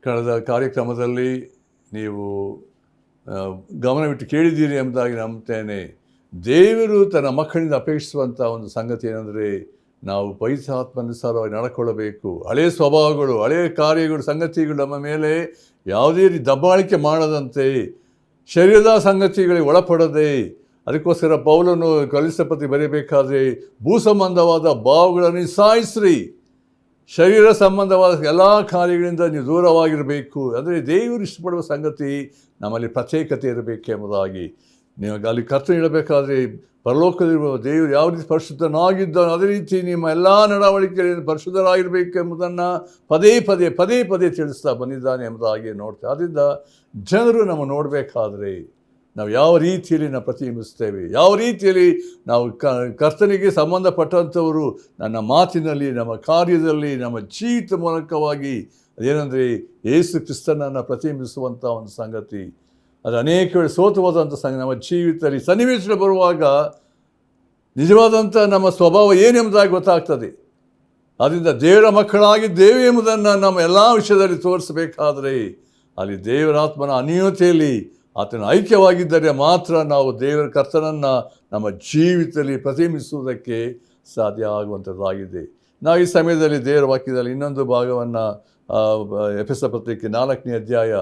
ಕಳೆದ ಕಾರ್ಯಕ್ರಮದಲ್ಲಿ ನೀವು ಗಮನವಿಟ್ಟು ಕೇಳಿದ್ದೀರಿ ಎಂಬುದಾಗಿ ನಂಬುತ್ತೇನೆ. ದೇವರು ತನ್ನ ಮಕ್ಕಳಿಂದ ಅಪೇಕ್ಷಿಸುವಂಥ ಒಂದು ಸಂಗತಿ ಏನಂದರೆ, ನಾವು ಪವಿತ್ರಾತ್ಮನುಸಾರವಾಗಿ ನಡ್ಕೊಳ್ಳಬೇಕು. ಹಳೆಯ ಸ್ವಭಾವಗಳು, ಹಳೆಯ ಕಾರ್ಯಗಳು, ಸಂಗತಿಗಳು ನಮ್ಮ ಮೇಲೆ ಯಾವುದೇ ರೀತಿ ದಬ್ಬಾಳಿಕೆ ಮಾಡದಂತೆ, ಶರೀರದ ಸಂಗತಿಗಳಿಗೆ ಒಳಪಡದೆ, ಅದಕ್ಕೋಸ್ಕರ ಪೌಲನು ಕೊಲೊಸ್ಸೆ ಪತ್ರಿಕೆ ಬರೆಯಬೇಕಾದ್ರೆ ಭೂ ಸಂಬಂಧವಾದ ಭಾವಗಳನ್ನು ಸಾಯಿಸ್ರಿ, ಶರೀರ ಸಂಬಂಧವಾದ ಎಲ್ಲ ಕಾರ್ಯಗಳಿಂದ ನೀವು ದೂರವಾಗಿರಬೇಕು. ಅಂದರೆ ದೇವರು ಇಷ್ಟಪಡುವ ಸಂಗತಿ ನಮ್ಮಲ್ಲಿ ಪ್ರತ್ಯೇಕತೆ ಇರಬೇಕು ಎಂಬುದಾಗಿ. ನಿಮಗೆ ಅಲ್ಲಿ ಕರ್ತವ್ಯ ಇಡಬೇಕಾದ್ರೆ ಪರಲೋಕದಲ್ಲಿರುವ ದೇವರು ಯಾವ ರೀತಿ ಪರಿಶುದ್ಧನಾಗಿದ್ದಾನೋ ಅದೇ ರೀತಿ ನಿಮ್ಮ ಎಲ್ಲ ನಡವಳಿಕೆಯಲ್ಲಿ ಪರಿಶುದ್ಧರಾಗಿರಬೇಕು ಎಂಬುದನ್ನು ಪದೇ ಪದೇ ತಿಳಿಸ್ತಾ ಬಂದಿದ್ದಾನೆ ಎಂಬುದಾಗಿ ನೋಡ್ತೇವೆ. ಆದ್ದರಿಂದ ಜನರು ನಮ್ಮ ನೋಡಬೇಕಾದ್ರೆ ನಾವು ಯಾವ ರೀತಿಯಲ್ಲಿ ನಾವು ಪ್ರತಿಬಿಂಬಿಸ್ತೇವೆ, ಯಾವ ರೀತಿಯಲ್ಲಿ ನಾವು ಕರ್ತನಿಗೆ ಸಂಬಂಧಪಟ್ಟಂಥವರು ನನ್ನ ಮಾತಿನಲ್ಲಿ, ನಮ್ಮ ಕಾರ್ಯದಲ್ಲಿ, ನಮ್ಮ ಜೀವಿತ ಮೂಲಕವಾಗಿ ಅದೇನೆಂದರೆ ಯೇಸು ಕ್ರಿಸ್ತನನ್ನು ಪ್ರತಿಬಿಂಬಿಸುವಂಥ ಒಂದು ಸಂಗತಿ. ಅದು ಅನೇಕ ವೇಳೆ ಸೋತು ಹೋದಂಥ ಸಂಗತಿ. ನಮ್ಮ ಜೀವಿತದಲ್ಲಿ ಸನ್ನಿವೇಶ ಬರುವಾಗ ನಿಜವಾದಂಥ ನಮ್ಮ ಸ್ವಭಾವ ಏನೆಂಬುದಾಗಿ ಗೊತ್ತಾಗ್ತದೆ. ಆದ್ದರಿಂದ ದೇವರ ಮಕ್ಕಳಾಗಿದ್ದೇವೆ ಎಂಬುದನ್ನು ನಮ್ಮ ಎಲ್ಲ ವಿಷಯದಲ್ಲಿ ತೋರಿಸಬೇಕಾದರೆ ಅಲ್ಲಿ ದೇವರಾತ್ಮನ ಅನ್ಯೋನ್ಯತೆಯಲ್ಲಿ ಆತನ ಐಕ್ಯವಾಗಿದ್ದರೆ ಮಾತ್ರ ನಾವು ದೇವರ ಕರ್ತನನ್ನು ನಮ್ಮ ಜೀವಿತದಲ್ಲಿ ಪ್ರತಿಬಿಂಬಿಸುವುದಕ್ಕೆ ಸಾಧ್ಯ ಆಗುವಂಥದ್ದಾಗಿದೆ. ನಾವು ಈ ಸಮಯದಲ್ಲಿ ದೇವರ ವಾಕ್ಯದಲ್ಲಿ ಇನ್ನೊಂದು ಭಾಗವನ್ನು ಎಫೆಸ ಪತ್ರಿಕೆ 4ನೇ ಅಧ್ಯಾಯ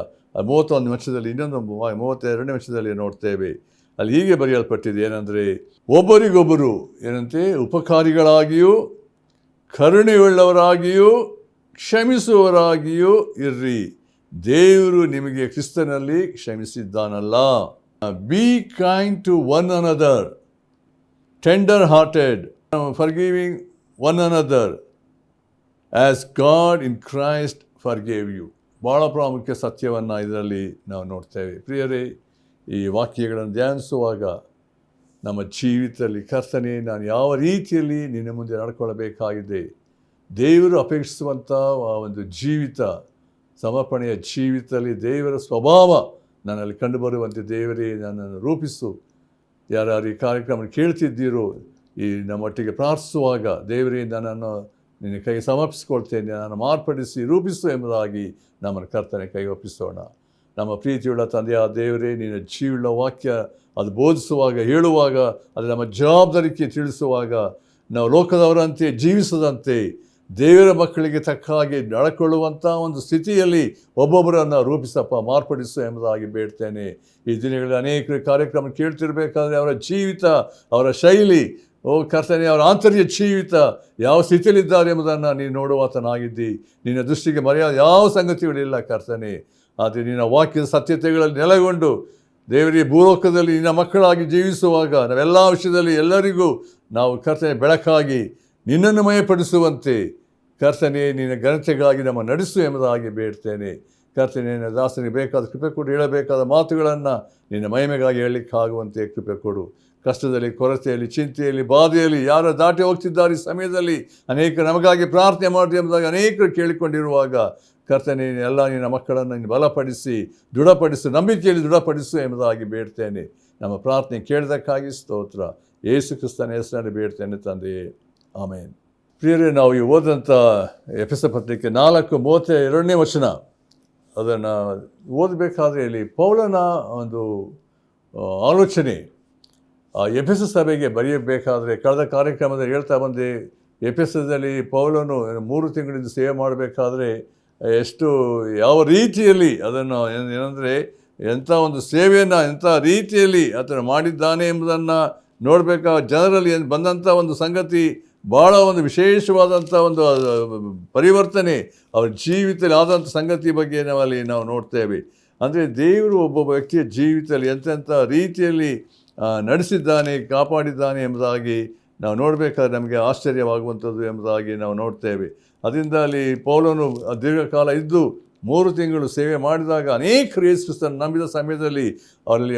31 ವರ್ಷದಲ್ಲಿ ಇನ್ನೊಂದು 32ನೇ ವರ್ಷದಲ್ಲಿ ನೋಡ್ತೇವೆ. ಅಲ್ಲಿ ಹೀಗೆ ಬರೆಯಲ್ಪಟ್ಟಿದೆ ಏನಂದರೆ, ಒಬ್ಬರಿಗೊಬ್ಬರು ಏನಂತೆ ಉಪಕಾರಿಗಳಾಗಿಯೂ ಕರುಣೆಯುಳ್ಳವರಾಗಿಯೂ ಕ್ಷಮಿಸುವವರಾಗಿಯೂ ಇರ್ರಿ, ದೇವರು ನಿಮಗೆ ಕ್ರಿಸ್ತನಲ್ಲಿ ಕ್ಷಮಿಸಿದ್ದಾನಲ್ಲ. Be kind to one another, tender hearted, forgiving one another as God in Christ forgave you. ಭಾಳ ಪ್ರಾಮುಖ್ಯ ಸತ್ಯವನ್ನು ಇದರಲ್ಲಿ ನಾವು ನೋಡ್ತೇವೆ. ಪ್ರಿಯರೇ, ಈ ವಾಕ್ಯಗಳನ್ನು ಧ್ಯಾನಿಸುವಾಗ ನಮ್ಮ ಜೀವಿತದಲ್ಲಿ ಕರ್ತನೇ, ನಾನು ಯಾವ ರೀತಿಯಲ್ಲಿ ನಿನ್ನ ಮುಂದೆ ನಡ್ಕೊಳ್ಳಬೇಕಾಗಿದೆ, ದೇವರು ಅಪೇಕ್ಷಿಸುವಂಥ ಒಂದು ಜೀವಿತ, ಸಮರ್ಪಣೆಯ ಜೀವಿತದಲ್ಲಿ ದೇವರ ಸ್ವಭಾವ ನನ್ನಲ್ಲಿ ಕಂಡುಬರುವಂತೆ ದೇವರೇ ನನ್ನನ್ನು ರೂಪಿಸು. ಯಾರ್ಯಾರು ಈ ಕಾರ್ಯಕ್ರಮ ಕೇಳ್ತಿದ್ದೀರೋ, ಈ ನಮ್ಮೊಟ್ಟಿಗೆ ಪ್ರಾರ್ಥಿಸುವಾಗ ದೇವರೇ ನನ್ನನ್ನು ನಿನ್ನ ಕೈಗೆ ಸಮರ್ಪಿಸಿಕೊಳ್ತೇನೆ, ನನ್ನನ್ನು ಮಾರ್ಪಡಿಸಿ ರೂಪಿಸು ಎಂಬುದಾಗಿ ನಮ್ಮನ್ನು ಕರ್ತನೆ ಕೈ ಒಪ್ಪಿಸೋಣ. ನಮ್ಮ ಪ್ರೀತಿಯುಳ್ಳ ತಂದೆಯ ದೇವರೇ, ನಿನ್ನ ಜೀವುಳ್ಳ ವಾಕ್ಯ ಅದು ಬೋಧಿಸುವಾಗ, ಹೇಳುವಾಗ, ಅದು ನಮ್ಮ ಜವಾಬ್ದಾರಿಕೆ ತಿಳಿಸುವಾಗ ನಾವು ಲೋಕದವರಂತೆ ಜೀವಿಸದಂತೆ ದೇವರ ಮಕ್ಕಳಿಗೆ ತಕ್ಕ ಹಾಗೆ ನಡ್ಕೊಳ್ಳುವಂಥ ಒಂದು ಸ್ಥಿತಿಯಲ್ಲಿ ಒಬ್ಬೊಬ್ಬರನ್ನು ರೂಪಿಸಪ್ಪ, ಮಾರ್ಪಡಿಸು ಎಂಬುದಾಗಿ ಬೇಡ್ತೇನೆ. ಈ ದಿನಗಳಲ್ಲಿ ಅನೇಕ ಕಾರ್ಯಕ್ರಮ ಕೇಳ್ತಿರ್ಬೇಕಾದ್ರೆ ಅವರ ಜೀವಿತ, ಅವರ ಶೈಲಿ, ಕರ್ತನೆ, ಅವರ ಆಂತರ್ಯ ಜೀವಿತ ಯಾವ ಸ್ಥಿತಿಯಲ್ಲಿದ್ದಾರೆ ಎಂಬುದನ್ನು ನೀನು ನೋಡುವಾತನಾಗಿದ್ದಿ. ನಿನ್ನ ದೃಷ್ಟಿಗೆ ಮರೆಯಾದ ಯಾವ ಸಂಗತಿಗಳಿಲ್ಲ ಕರ್ತನೆ. ಆದರೆ ನಿನ್ನ ವಾಕ್ಯದ ಸತ್ಯತೆಗಳಲ್ಲಿ ನೆಲೆಗೊಂಡು ದೇವರಿಗೆ ಭೂಲೋಕದಲ್ಲಿ ನಿನ್ನ ಮಕ್ಕಳಾಗಿ ಜೀವಿಸುವಾಗ ನಾವೆಲ್ಲ ವಿಷಯದಲ್ಲಿ ಎಲ್ಲರಿಗೂ ನಾವು ಕರ್ತನೆ ಬೆಳಕಾಗಿ ನಿನ್ನನ್ನು ಮಯಪಡಿಸುವಂತೆ ಕರ್ತನೆ ನಿನ್ನ ಘನತೆಗಾಗಿ ನಮ್ಮ ನಡೆಸು ಎಂಬುದಾಗಿ ಬೇಡ್ತೇನೆ. ಕರ್ತನೆ, ನಿನ್ನ ದಾಸನಿಗೆ ಬೇಕಾದ ಕೃಪೆ ಕೊಡು, ಹೇಳಬೇಕಾದ ಮಾತುಗಳನ್ನು ನಿನ್ನ ಮಹಿಮೆಗಾಗಿ ಹೇಳಲಿಕ್ಕಾಗುವಂತೆ ಕೃಪೆ ಕೊಡು. ಕಷ್ಟದಲ್ಲಿ, ಕೊರತೆಯಲ್ಲಿ, ಚಿಂತೆಯಲ್ಲಿ, ಬಾಧೆಯಲ್ಲಿ ಯಾರು ದಾಟಿ ಹೋಗ್ತಿದ್ದಾರೆ ಈ ಸಮಯದಲ್ಲಿ ಅನೇಕ ನಮಗಾಗಿ ಪ್ರಾರ್ಥನೆ ಮಾಡಿ ಎಂಬುದಾಗಿ ಅನೇಕರು ಕೇಳಿಕೊಂಡಿರುವಾಗ ಕರ್ತನೆ, ಎಲ್ಲ ನಿನ್ನ ಮಕ್ಕಳನ್ನು ನೀನು ಬಲಪಡಿಸಿ, ದೃಢಪಡಿಸು, ನಂಬಿಕೆಯಲ್ಲಿ ದೃಢಪಡಿಸು ಎಂಬುದಾಗಿ ಬೇಡ್ತೇನೆ. ನಮ್ಮ ಪ್ರಾರ್ಥನೆ ಕೇಳಿದಕ್ಕಾಗಿ ಸ್ತೋತ್ರ. ಯೇಸು ಕ್ರಿಸ್ತನ ಹೆಸರಿನಲ್ಲಿ ಬೇಡ್ತೇನೆ ತಂದೆಯೇ, ಆಮೇನ್. ಪ್ರಿಯರೇ, ನಾವು ಈ ಓದಂಥ ಎಫೆಸ ಪತ್ರಿಕೆ 4:32ನೇ ವಚನ ಅದನ್ನು ಓದಬೇಕಾದ್ರೆ ಇಲ್ಲಿ ಪೌಲನ ಒಂದು ಆಲೋಚನೆ ಎಫೆಸ ಸಭೆಗೆ ಬರೆಯಬೇಕಾದ್ರೆ ಕಳೆದ ಕಾರ್ಯಕ್ರಮದಲ್ಲಿ ಹೇಳ್ತಾ ಬಂದೆ. ಎಫೆಸದಲ್ಲಿ ಪೌಲನು 3 ತಿಂಗಳಿಂದ ಸೇವೆ ಮಾಡಬೇಕಾದ್ರೆ ಎಷ್ಟು ಯಾವ ರೀತಿಯಲ್ಲಿ ಅದನ್ನು ಏನಂದರೆ ಎಂಥ ಒಂದು ಸೇವೆಯನ್ನು ಎಂಥ ರೀತಿಯಲ್ಲಿ ಆತನು ಮಾಡಿದ್ದಾನೆ ಎಂಬುದನ್ನು ನೋಡಬೇಕಾದ ಜನರಲ್ಲಿ ಬಂದಂಥ ಒಂದು ಸಂಗತಿ, ಭಾಳ ಒಂದು ವಿಶೇಷವಾದಂಥ ಒಂದು ಪರಿವರ್ತನೆ ಅವರ ಜೀವಿತದಲ್ಲಿ ಆದಂಥ ಸಂಗತಿ ಬಗ್ಗೆ ನಾವು ನೋಡ್ತೇವೆ. ಅಂದರೆ ದೇವರು ಒಬ್ಬ ವ್ಯಕ್ತಿಯ ಜೀವಿತದಲ್ಲಿ ಎಂತೆಂಥ ರೀತಿಯಲ್ಲಿ ನಡೆಸಿದ್ದಾನೆ, ಕಾಪಾಡಿದ್ದಾನೆ ಎಂಬುದಾಗಿ ನಾವು ನೋಡಬೇಕಾದ್ರೆ ನಮಗೆ ಆಶ್ಚರ್ಯವಾಗುವಂಥದ್ದು ಎಂಬುದಾಗಿ ನಾವು ನೋಡ್ತೇವೆ. ಅದರಿಂದ ಅಲ್ಲಿ ಪೌಲನು ದೀರ್ಘಕಾಲ ಇದ್ದು 3 ತಿಂಗಳು ಸೇವೆ ಮಾಡಿದಾಗ ಅನೇಕರು ಯೇಸು ಕ್ರಿಸ್ತನ ನಂಬಿದ ಸಮಯದಲ್ಲಿ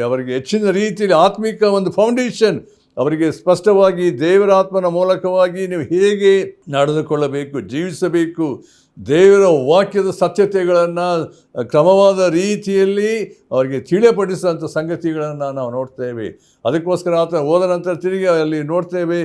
ಅವರಿಗೆ ಹೆಚ್ಚಿನ ರೀತಿಯಲ್ಲಿ ಆತ್ಮಿಕ ಒಂದು ಫೌಂಡೇಶನ್ ಅವರಿಗೆ ಸ್ಪಷ್ಟವಾಗಿ ದೇವರಾತ್ಮನ ಮೂಲಕವಾಗಿ ನೀವು ಹೇಗೆ ನಡೆದುಕೊಳ್ಳಬೇಕು, ಜೀವಿಸಬೇಕು, ದೇವರ ವಾಕ್ಯದ ಸತ್ಯತೆಗಳನ್ನು ಕ್ರಮವಾದ ರೀತಿಯಲ್ಲಿ ಅವರಿಗೆ ತಿಳಿಯಪಡಿಸುವಂಥ ಸಂಗತಿಗಳನ್ನು ನಾವು ನೋಡ್ತೇವೆ. ಅದಕ್ಕೋಸ್ಕರ ಆತ ಹೋದ ನಂತರ ತಿರುಗಿ ಅಲ್ಲಿ ನೋಡ್ತೇವೆ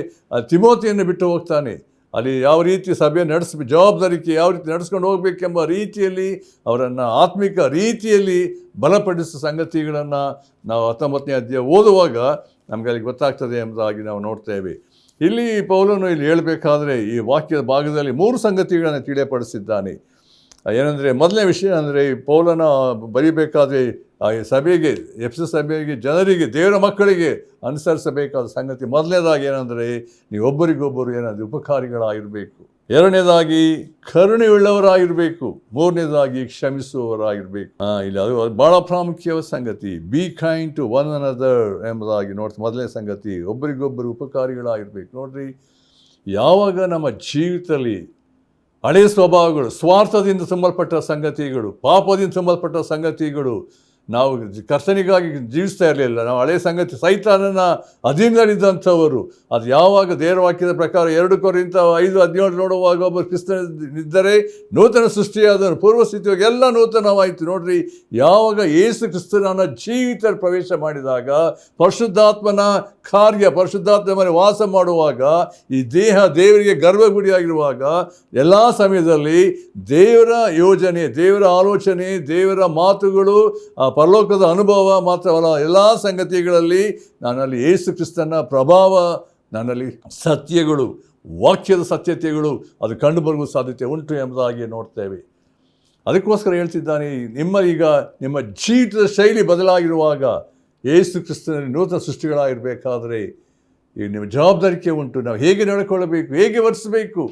ತಿಮೋತಿಯನ್ನು ಬಿಟ್ಟು ಹೋಗ್ತಾನೆ. ಅಲ್ಲಿ ಯಾವ ರೀತಿ ಸಭೆ ಜವಾಬ್ದಾರಿಕೆ ಯಾವ ರೀತಿ ನಡೆಸ್ಕೊಂಡು ಹೋಗಬೇಕೆಂಬ ರೀತಿಯಲ್ಲಿ ಅವರನ್ನು ಆತ್ಮಿಕ ರೀತಿಯಲ್ಲಿ ಬಲಪಡಿಸುವ ಸಂಗತಿಗಳನ್ನು ನಾವು 19ನೇ ಅಧ್ಯಾಯ ಓದುವಾಗ ನಮಗೆ ಅಲ್ಲಿ ಗೊತ್ತಾಗ್ತದೆ ಎಂಬುದಾಗಿ ನಾವು ನೋಡ್ತೇವೆ. ಇಲ್ಲಿ ಪೌಲನು ಇಲ್ಲಿ ಹೇಳಬೇಕಾದ್ರೆ ಈ ವಾಕ್ಯದ ಭಾಗದಲ್ಲಿ 3 ಸಂಗತಿಗಳನ್ನು ತಿಳಿಯಪಡಿಸಿದ್ದಾನೆ. ಏನಂದರೆ ಮೊದಲನೇ ವಿಷಯ ಅಂದರೆ ಪೌಲನ ಬರೀಬೇಕಾದ್ರೆ ಆ ಸಭೆಗೆ ಎಫೆಸ ಸಭೆಗೆ ಜನರಿಗೆ ದೇವರ ಮಕ್ಕಳಿಗೆ ಅನುಸರಿಸಬೇಕಾದ ಸಂಗತಿ ಮೊದಲನೇದಾಗಿ ಏನಂದರೆ ನೀವು ಒಬ್ಬರಿಗೊಬ್ಬರು ಏನಾದರೂ ಉಪಕಾರಿಗಳಾಗಿರಬೇಕು. ಎರಡನೇದಾಗಿ ಕರುಣೆಯುಳ್ಳವರಾಗಿರಬೇಕು. ಮೂರನೇದಾಗಿ ಕ್ಷಮಿಸುವವರಾಗಿರಬೇಕು. ಇಲ್ಲಿ ಅದು ಭಾಳ ಪ್ರಾಮುಖ್ಯವಾದ ಸಂಗತಿ. Be kind to one another ಎಂಬುದಾಗಿ ನೋಡ್ತೀವಿ. ಮೊದಲನೇ ಸಂಗತಿ ಒಬ್ಬರಿಗೊಬ್ಬರು ಉಪಕಾರಿಗಳಾಗಿರ್ಬೇಕು. ನೋಡ್ರಿ, ಯಾವಾಗ ನಮ್ಮ ಜೀವಿತದಲ್ಲಿ ಹಳೆಯ ಸ್ವಭಾವಗಳು, ಸ್ವಾರ್ಥದಿಂದ ತುಂಬಲ್ಪಟ್ಟ ಸಂಗತಿಗಳು, ಪಾಪದಿಂದ ತುಂಬಲ್ಪಟ್ಟ ಸಂಗತಿಗಳು, ನಾವು ಕರ್ತನಿಗಾಗಿ ಜೀವಿಸ್ತಾ ಇರಲಿಲ್ಲ, ನಾವು ಹಳೆಯ ಸಂಗತಿ ಸೈತಾನನ ಅಧೀನದಲ್ಲಿದ್ದಂಥವರು, ಅದು ಯಾವಾಗ ದೇವರ ವಾಕ್ಯದ ಪ್ರಕಾರ 2 ಕೊರಿಂಥ 5:17 ನೋಡುವಾಗ ಒಬ್ಬರು ಕ್ರಿಸ್ತನಿದ್ದರೆ ನೂತನ ಸೃಷ್ಟಿಯಾದನು, ಪೂರ್ವಸ್ಥಿತಿಯಾಗಿ ಎಲ್ಲ ನೂತನವಾಯಿತು. ನೋಡ್ರಿ, ಯಾವಾಗ ಯೇಸು ಕ್ರಿಸ್ತನ ಜೀವಿತ ಪ್ರವೇಶ ಮಾಡಿದಾಗ, ಪರಿಶುದ್ಧಾತ್ಮನ ಕಾರ್ಯ, ಪರಿಶುದ್ಧಾತ್ಮ ಮೇಲೆ ವಾಸ ಮಾಡುವಾಗ, ಈ ದೇಹ ದೇವರಿಗೆ ಗರ್ಭಗುಡಿಯಾಗಿರುವಾಗ, ಎಲ್ಲ ಸಮಯದಲ್ಲಿ ದೇವರ ಯೋಜನೆ, ದೇವರ ಆಲೋಚನೆ, ದೇವರ ಮಾತುಗಳು, ಪರಲೋಕದ ಅನುಭವ ಮಾತ್ರವಲ್ಲ, ಎಲ್ಲ ಸಂಗತಿಗಳಲ್ಲಿ ನನ್ನಲ್ಲಿ ಯೇಸು ಕ್ರಿಸ್ತನ ಪ್ರಭಾವ, ನನ್ನಲ್ಲಿ ಸತ್ಯಗಳು, ವಾಕ್ಯದ ಸತ್ಯತೆಗಳು ಅದು ಕಂಡುಬರುವ ಸಾಧ್ಯತೆ ಉಂಟು ಎಂಬುದಾಗಿ ನೋಡ್ತೇವೆ. ಅದಕ್ಕೋಸ್ಕರ ಹೇಳ್ತಿದ್ದಾನೆ, ನಿಮ್ಮ ಜೀವಿತದ ಶೈಲಿ ಬದಲಾಗಿರುವಾಗ, ಯೇಸು ಕ್ರಿಸ್ತನಲ್ಲಿ ನೂತನ ಸೃಷ್ಟಿಗಳಾಗಿರಬೇಕಾದ್ರೆ ಈಗ ನಿಮ್ಮ ಜವಾಬ್ದಾರಿಕೆ ಉಂಟು. ನಾವು ಹೇಗೆ ನಡ್ಕೊಳ್ಳಬೇಕು, ಹೇಗೆ ವರ್ತಿಸಬೇಕು,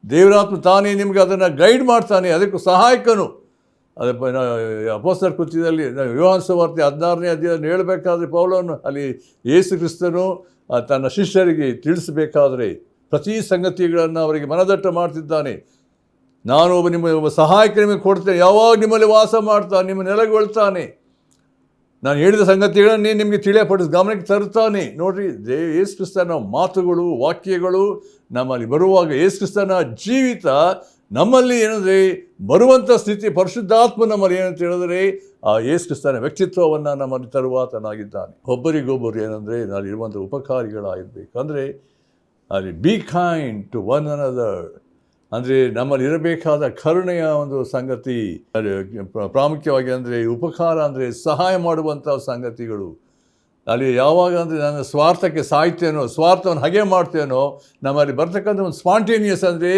ದೇವರಾತ್ಮ ತಾನೇ ನಿಮಗೆ ಅದನ್ನು ಗೈಡ್ ಮಾಡ್ತಾನೆ. ಅದಕ್ಕೂ ಸಹಾಯಕನು. ಅಪೊಸ್ತಲರ ಕೃತ್ಯದಲ್ಲಿ ಯೋಹಾನ ಸುವಾರ್ತೆ 16ನೇ ಅಧ್ಯಾಯದಲ್ಲಿ ಹೇಳಬೇಕಾದ್ರೆ ಪೌಲನು ಅಲ್ಲಿ ಯೇಸು ಕ್ರಿಸ್ತನು ತನ್ನ ಶಿಷ್ಯರಿಗೆ ತಿಳಿಸಬೇಕಾದ್ರೆ ಪ್ರತಿ ಸಂಗತಿಗಳನ್ನು ಅವರಿಗೆ ಮನದಟ್ಟು ಮಾಡ್ತಿದ್ದಾನೆ. ನಾನು ಒಬ್ಬ ಸಹಾಯಕ ನಿಮಗೆ ಕೊಡ್ತೇನೆ, ಯಾವಾಗ ನಿಮ್ಮಲ್ಲಿ ವಾಸ ಮಾಡ್ತಾನೆ, ನಿಮ್ಮ ನೆಲೆಗೊಳ್ತಾನೆ, ನಾನು ಹೇಳಿದ ಸಂಗತಿಗಳನ್ನೇ ನಿಮಗೆ ಗಮನಕ್ಕೆ ತರುತ್ತಾನೆ. ನೋಡಿರಿ, ಯೇಸು ಕ್ರಿಸ್ತನ ಮಾತುಗಳು, ವಾಕ್ಯಗಳು ನಮ್ಮಲ್ಲಿ ಬರುವಾಗ, ಯೇಸು ಕ್ರಿಸ್ತನ ಜೀವಿತ ನಮ್ಮಲ್ಲಿ ಏನಂದರೆ ಬರುವಂಥ ಸ್ಥಿತಿ, ಪರಿಶುದ್ಧಾತ್ಮ ನಮ್ಮಲ್ಲಿ ಏನಂತ ಹೇಳಿದ್ರೆ ಆ ಯೇಸು ಕ್ರಿಸ್ತನ ವ್ಯಕ್ತಿತ್ವವನ್ನು ನಮ್ಮಲ್ಲಿ ತರುವಾತನಾಗಿದ್ದಾನೆ. ಒಬ್ಬರಿಗೊಬ್ಬರು ಏನಂದರೆ ನಾನು ಇರುವಂಥ ಉಪಕಾರಿಗಳಾಗಿರಬೇಕು. ಅಂದರೆ ಅಲ್ಲಿ be kind to one another ಅಂದರೆ ನಮ್ಮಲ್ಲಿ ಇರಬೇಕಾದ ಕರುಣೆಯ ಒಂದು ಸಂಗತಿ ಪ್ರಾಮುಖ್ಯವಾಗಿ. ಅಂದರೆ ಉಪಕಾರ ಅಂದರೆ ಸಹಾಯ ಮಾಡುವಂಥ ಸಂಗತಿಗಳು. ಅಲ್ಲಿ ಯಾವಾಗ ಅಂದರೆ ನಾನು ಸ್ವಾರ್ಥಕ್ಕೆ ಸಾಯ್ತೇನೋ, ಸ್ವಾರ್ಥವನ್ನು ಹಾಗೆ ಮಾಡ್ತೇನೋ, ನಮ್ಮಲ್ಲಿ ಬರ್ತಕ್ಕಂಥ ಒಂದು ಸ್ಪಾಂಟೇನಿಯಸ್ ಅಂದರೆ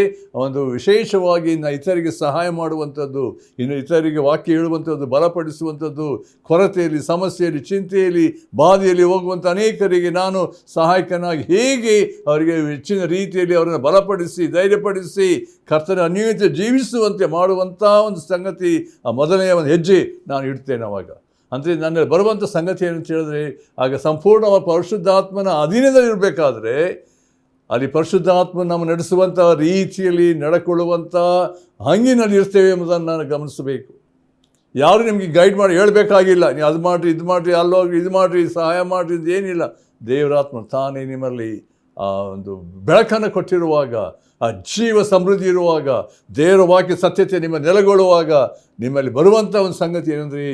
ಒಂದು ವಿಶೇಷವಾಗಿ ಇತರಿಗೆ ಸಹಾಯ ಮಾಡುವಂಥದ್ದು, ಇನ್ನು ಇತರಿಗೆ ವಾಕ್ಯ ಹೇಳುವಂಥದ್ದು, ಬಲಪಡಿಸುವಂಥದ್ದು, ಕೊರತೆಯಲ್ಲಿ, ಸಮಸ್ಯೆಯಲ್ಲಿ, ಚಿಂತೆಯಲ್ಲಿ, ಬಾಧೆಯಲ್ಲಿ ಹೋಗುವಂಥ ಅನೇಕರಿಗೆ ನಾನು ಸಹಾಯಕನಾಗಿ ಹೇಗೆ ಅವರಿಗೆ ಹೆಚ್ಚಿನ ರೀತಿಯಲ್ಲಿ ಅವರನ್ನು ಬಲಪಡಿಸಿ, ಧೈರ್ಯಪಡಿಸಿ, ಕರ್ತನ ಅನ್ಯೋನ್ಯತೆ ಜೀವಿಸುವಂತೆ ಮಾಡುವಂಥ ಒಂದು ಸಂಗತಿ, ಆ ಮೊದಲನೆಯ ಒಂದು ಹೆಜ್ಜೆ ನಾನು ಇಡ್ತೇನೆ. ಅವಾಗ ಅಂದರೆ ನನ್ನಲ್ಲಿ ಬರುವಂಥ ಸಂಗತಿ ಏನಂತ ಹೇಳಿದ್ರೆ, ಆಗ ಸಂಪೂರ್ಣವಾದ ಪರಿಶುದ್ಧಾತ್ಮನ ಅಧೀನದಲ್ಲಿರಬೇಕಾದ್ರೆ ಅಲ್ಲಿ ಪರಿಶುದ್ಧಾತ್ಮ ನಮ್ಮ ನಡೆಸುವಂಥ ರೀತಿಯಲ್ಲಿ ನಡ್ಕೊಳ್ಳುವಂಥ ಹಂಗಿನಲ್ಲಿ ಇರ್ತೇವೆ ಎಂಬುದನ್ನು ನಾನು ಗಮನಿಸಬೇಕು. ಯಾರು ನಿಮಗೆ ಗೈಡ್ ಮಾಡಿ ಹೇಳಬೇಕಾಗಿಲ್ಲ, ನೀವು ಅದು ಮಾಡಿರಿ, ಇದು ಮಾಡಿರಿ, ಅಲ್ಲೋಗಿ ಇದು ಮಾಡಿರಿ, ಸಹಾಯ ಮಾಡಿರಿ, ಇದು ಏನಿಲ್ಲ. ದೇವರಾತ್ಮ ತಾನೇ ನಿಮ್ಮಲ್ಲಿ ಆ ಒಂದು ಬೆಳಕನ್ನು ಕೊಟ್ಟಿರುವಾಗ, ಆ ಜೀವ ಸಮೃದ್ಧಿ ಇರುವಾಗ, ದೇವರ ವಾಕ್ಯ ಸತ್ಯತೆ ನಿಮ್ಮ ನೆಲೆಗೊಳ್ಳುವಾಗ ನಿಮ್ಮಲ್ಲಿ ಬರುವಂಥ ಒಂದು ಸಂಗತಿ ಏನಂದರೆ,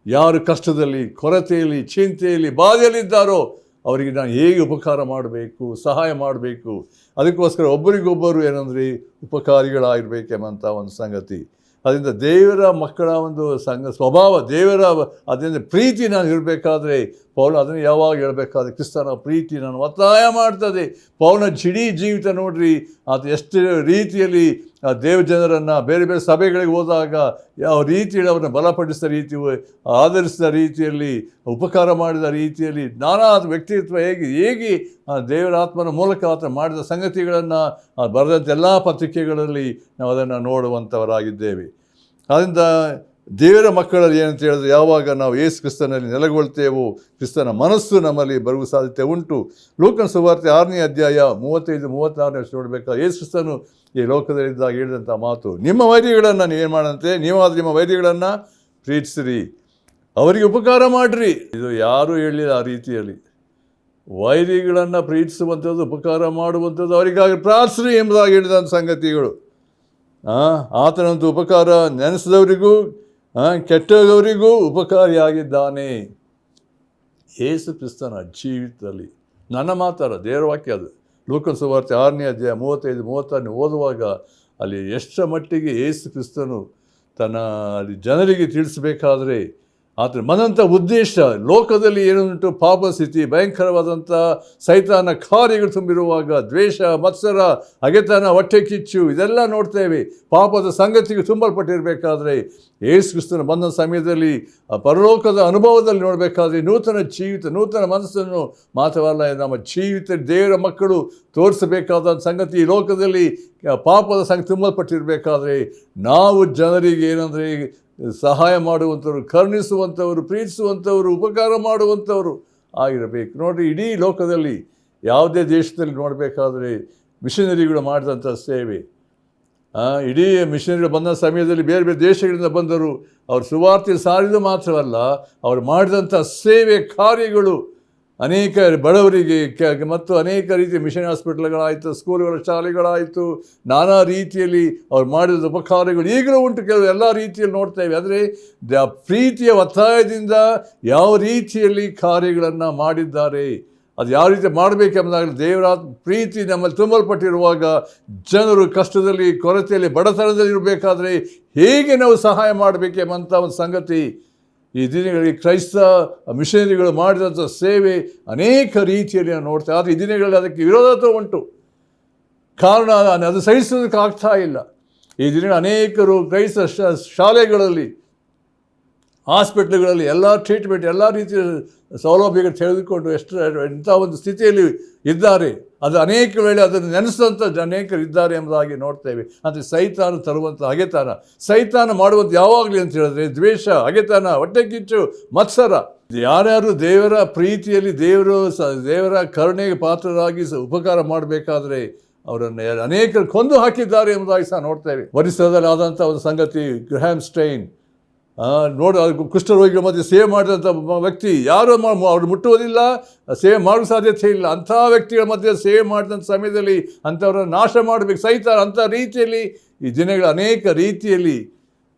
ಯಾರು ಕಷ್ಟದಲ್ಲಿ, ಕೊರತೆಯಲ್ಲಿ, ಚಿಂತೆಯಲ್ಲಿ, ಬಾಧೆಯಲ್ಲಿದ್ದಾರೋ ಅವರಿಗೆ ನಾನು ಹೇಗೆ ಉಪಕಾರ ಮಾಡಬೇಕು, ಸಹಾಯ ಮಾಡಬೇಕು. ಅದಕ್ಕೋಸ್ಕರ ಒಬ್ಬರಿಗೊಬ್ಬರು ಏನಂದರೆ ಉಪಕಾರಿಗಳಾಗಿರ್ಬೇಕೆಂಬಂಥ ಒಂದು ಸಂಗತಿ. ಅದರಿಂದ ದೇವರ ಮಕ್ಕಳ ಒಂದು ಸ್ವಭಾವ, ದೇವರ ಅದರಿಂದ ಪ್ರೀತಿ ನಾನು ಇರಬೇಕಾದ್ರೆ, ಪೌಲ ಅದನ್ನು ಯಾವಾಗ ಹೇಳಬೇಕಾದ್ರೆ ಕ್ರಿಸ್ತನ ಪ್ರೀತಿ ನಾನು ಒತ್ತಾಯ ಮಾಡ್ತದೆ. ಪೌಲನ ಇಡೀ ಜೀವಿತ ನೋಡ್ರಿ, ಅದು ಎಷ್ಟು ರೀತಿಯಲ್ಲಿ ದೇವ ಜನರನ್ನು ಬೇರೆ ಬೇರೆ ಸಭೆಗಳಿಗೆ ಹೋದಾಗ ಯಾವ ರೀತಿಯಲ್ಲಿ ಅವ್ರನ್ನ ಬಲಪಡಿಸಿದ ರೀತಿ, ಆಧರಿಸಿದ ರೀತಿಯಲ್ಲಿ, ಉಪಕಾರ ಮಾಡಿದ ರೀತಿಯಲ್ಲಿ, ನಾನಾ ವ್ಯಕ್ತಿತ್ವ ಹೇಗೆ ದೇವರ ಆತ್ಮನ ಮೂಲಕ ಆತ ಮಾಡಿದ ಸಂಗತಿಗಳನ್ನು ಬರೆದಂಥ ಎಲ್ಲ ಪತ್ರಿಕೆಗಳಲ್ಲಿ ನಾವು ಅದನ್ನು ನೋಡುವಂಥವರಾಗಿದ್ದೇವೆ. ಆದ್ದರಿಂದ ದೇವರ ಮಕ್ಕಳಲ್ಲಿ ಏನಂತ ಹೇಳಿದ್ರೆ, ಯಾವಾಗ ನಾವು ಯೇಸು ಕ್ರಿಸ್ತನಲ್ಲಿ ನೆಲೆಗೊಳ್ತೇವೋ ಕ್ರಿಸ್ತನ ಮನಸ್ಸು ನಮ್ಮಲ್ಲಿ ಬರುವ ಸಾಧ್ಯತೆ ಉಂಟು. ಲೂಕನ ಸುವಾರ್ತೆ 6ನೇ ಅಧ್ಯಾಯ 35-36 ನೋಡಬೇಕಾದ್ರೆ ಯೇಸು ಕ್ರಿಸ್ತನು ಈ ಲೋಕದಲ್ಲಿದ್ದಾಗ ಹೇಳಿದಂಥ ಮಾತು, ನಿಮ್ಮ ವೈರಿಗಳನ್ನು ನೀವೇನು ಮಾಡಂತೆ, ನೀವಾದರೆ ನಿಮ್ಮ ವೈರಿಗಳನ್ನು ಪ್ರೀತಿಸಿರಿ, ಅವರಿಗೆ ಉಪಕಾರ ಮಾಡಿರಿ. ಇದು ಯಾರೂ ಹೇಳಿಲ್ಲ ಆ ರೀತಿಯಲ್ಲಿ. ವೈರಿಗಳನ್ನು ಪ್ರೀತಿಸುವಂಥದ್ದು, ಉಪಕಾರ ಮಾಡುವಂಥದ್ದು, ಅವರಿಗಾಗಿ ಪ್ರಾರ್ಥಿಸಿರಿ ಎಂಬುದಾಗಿ ಹೇಳಿದಂಥ ಸಂಗತಿಗಳು. ಆತನಂತೂ ಉಪಕಾರ ನೆನೆಸಿದವರಿಗೂ ಕೆಟ್ಟವರಿಗೂ ಉಪಕಾರಿಯಾಗಿದ್ದಾನೆ. ಯೇಸು ಕ್ರಿಸ್ತನ ಜೀವಿತದಲ್ಲಿ ನನ್ನ ಮಾತಾರ ದೇವರ ವಾಕ್ಯ ಅದು. ಲೂಕನ ಸುವಾರ್ತೆ 6ನೇ ಅಧ್ಯಾಯ 35-36 ಓದುವಾಗ ಅಲ್ಲಿ ಎಷ್ಟರ ಮಟ್ಟಿಗೆ ಯೇಸು ಕ್ರಿಸ್ತನು ತನ್ನ ಅಲ್ಲಿ ಜನರಿಗೆ ತಿಳಿಸಬೇಕಾದ್ರೆ ಆತನ ಮನಂಥ ಉದ್ದೇಶ ಲೋಕದಲ್ಲಿ ಏನುಂಟು ಪಾಪ ಸ್ಥಿತಿ, ಭಯಂಕರವಾದಂಥ ಸೈತಾನ ಕಾರ್ಯಗಳು ತುಂಬಿರುವಾಗ ದ್ವೇಷ, ಮತ್ಸರ, ಹಗೆತನ, ಹೊಟ್ಟೆ ಕಿಚ್ಚು ಇದೆಲ್ಲ ನೋಡ್ತೇವೆ. ಪಾಪದ ಸಂಗತಿಗೆ ತುಂಬಲ್ಪಟ್ಟಿರಬೇಕಾದ್ರೆ ಯೇಸು ಕ್ರಿಸ್ತನ ಬಂದ ಸಮಯದಲ್ಲಿ ಪರಲೋಕದ ಅನುಭವದಲ್ಲಿ ನೋಡಬೇಕಾದ್ರೆ ನೂತನ ಜೀವಿತ, ನೂತನ ಮನಸ್ಸನ್ನು ಮಾತ್ರವಲ್ಲ ನಮ್ಮ ಜೀವಿತ ದೇವರ ಮಕ್ಕಳು ತೋರಿಸಬೇಕಾದ ಸಂಗತಿ ಈ ಲೋಕದಲ್ಲಿ ಪಾಪದ ಸಂಗತಿ ತುಂಬಲ್ಪಟ್ಟಿರಬೇಕಾದ್ರೆ ನಾವು ಜನರಿಗೆ ಏನಂದರೆ ಸಹಾಯ ಮಾಡುವಂಥವ್ರು, ಕರುಣಿಸುವಂಥವರು, ಪ್ರೀತಿಸುವಂಥವರು, ಉಪಕಾರ ಮಾಡುವಂಥವರು ಆಗಿರಬೇಕು. ನೋಡಿರಿ, ಇಡೀ ಲೋಕದಲ್ಲಿ ಯಾವುದೇ ದೇಶದಲ್ಲಿ ನೋಡಬೇಕಾದ್ರೆ ಮಿಷನರಿಗಳು ಮಾಡಿದಂಥ ಸೇವೆ, ಇಡೀ ಮಿಷನರಿಗಳು ಬಂದ ಸಮಯದಲ್ಲಿ ಬೇರೆ ಬೇರೆ ದೇಶಗಳಿಂದ ಬಂದರು. ಅವರು ಸುವಾರ್ತೆ ಸಾರಿದು ಮಾತ್ರವಲ್ಲ, ಅವರು ಮಾಡಿದಂಥ ಸೇವೆ ಕಾರ್ಯಗಳು ಅನೇಕ ಬಡವರಿಗೆ ಮತ್ತು ಅನೇಕ ರೀತಿಯ ಮಿಷನ್ ಹಾಸ್ಪಿಟಲ್ಗಳಾಯಿತು, ಸ್ಕೂಲ್ಗಳ ಶಾಲೆಗಳಾಯಿತು, ನಾನಾ ರೀತಿಯಲ್ಲಿ ಅವ್ರು ಮಾಡಿದ ಉಪಕಾರಗಳು ಈಗಲೂ ಉಂಟು. ಕೆಲವು ಎಲ್ಲ ರೀತಿಯಲ್ಲಿ ನೋಡ್ತೇವೆ. ಅಂದರೆ ಪ್ರೀತಿಯ ಒತ್ತಾಯದಿಂದ ಯಾವ ರೀತಿಯಲ್ಲಿ ಕಾರ್ಯಗಳನ್ನು ಮಾಡಿದ್ದಾರೆ, ಅದು ಯಾವ ರೀತಿ ಮಾಡಬೇಕೆಂಬುದಾಗಲಿ ದೇವರ ಪ್ರೀತಿ ನಮ್ಮಲ್ಲಿ ತುಂಬಲ್ಪಟ್ಟಿರುವಾಗ ಜನರು ಕಷ್ಟದಲ್ಲಿ, ಕೊರತೆಯಲ್ಲಿ, ಬಡತನದಲ್ಲಿ ಇರಬೇಕಾದ್ರೆ ಹೇಗೆ ನಾವು ಸಹಾಯ ಮಾಡಬೇಕೆಂಬಂಥ ಒಂದು ಸಂಗತಿ ಈ ದಿನಗಳಲ್ಲಿ ಕ್ರೈಸ್ತ ಮಿಷನರಿಗಳು ಮಾಡಿದಂಥ ಸೇವೆ ಅನೇಕ ರೀತಿಯಲ್ಲಿ ನಾವು ನೋಡ್ತೇವೆ. ಆದರೆ ಈ ದಿನಗಳಲ್ಲಿ ಅದಕ್ಕೆ ವಿರೋಧತ್ವ ಉಂಟು. ಕಾರಣ ಅದು ಸಹಿಸೋದಕ್ಕೆ ಆಗ್ತಾ ಇಲ್ಲ. ಈ ದಿನ ಅನೇಕರು ಕ್ರೈಸ್ತ ಶಾಲೆಗಳಲ್ಲಿ, ಹಾಸ್ಪಿಟ್ಲ್ಗಳಲ್ಲಿ ಎಲ್ಲ ಟ್ರೀಟ್ಮೆಂಟ್, ಎಲ್ಲ ರೀತಿಯ ಸೌಲಭ್ಯಗಳು ತೆಗೆದುಕೊಂಡು ಇಂಥ ಒಂದು ಸ್ಥಿತಿಯಲ್ಲಿ ಇದ್ದಾರೆ. ಅದು ಅನೇಕ ವೇಳೆ ಅದನ್ನು ನೆನೆಸಿದಂಥ ಅನೇಕರು ಇದ್ದಾರೆ ಎಂಬುದಾಗಿ ನೋಡ್ತೇವೆ. ಅಂದರೆ ಸೈತಾನ ತರುವಂಥ ಹಗೆತನ, ಸೈತಾನ ಮಾಡುವಂಥ ಯಾವಾಗಲೂ ಅಂತ ಹೇಳಿದ್ರೆ ದ್ವೇಷ, ಹಗೆತನ, ಹೊಟ್ಟೆ ಕಿಚ್ಚು, ಮತ್ಸರ. ಯಾರ್ಯಾರು ದೇವರ ಪ್ರೀತಿಯಲ್ಲಿ ದೇವರ ಕರುಣೆಗೆ ಪಾತ್ರರಾಗಿ ಉಪಕಾರ ಮಾಡಬೇಕಾದ್ರೆ ಅವರನ್ನು ಅನೇಕರು ಕೊಂದು ಹಾಕಿದ್ದಾರೆ ಎಂಬುದಾಗಿ ಸಹ ನೋಡ್ತೇವೆ. ಒರಿಸ್ಸಾದಲ್ಲಿ ಆದಂಥ ಒಂದು ಸಂಗತಿ, ಗ್ರಹಾಮ್ ಸ್ಟೈನ್ ಅದು ಕುಷ್ಠರೋಗಿಗಳ ಮಧ್ಯೆ ಸೇವೆ ಮಾಡಿದಂಥ ವ್ಯಕ್ತಿ, ಯಾರು ಅವ್ರು ಮುಟ್ಟುವುದಿಲ್ಲ, ಸೇವೆ ಮಾಡುವ ಸಾಧ್ಯತೆ ಇಲ್ಲ. ಅಂಥ ವ್ಯಕ್ತಿಗಳ ಮಧ್ಯೆ ಸೇವೆ ಮಾಡಿದಂಥ ಸಮಯದಲ್ಲಿ ಅಂಥವ್ರನ್ನ ನಾಶ ಮಾಡಬೇಕು ಸೈತಾನ. ಅಂಥ ರೀತಿಯಲ್ಲಿ ಈ ದಿನಗಳ ಅನೇಕ ರೀತಿಯಲ್ಲಿ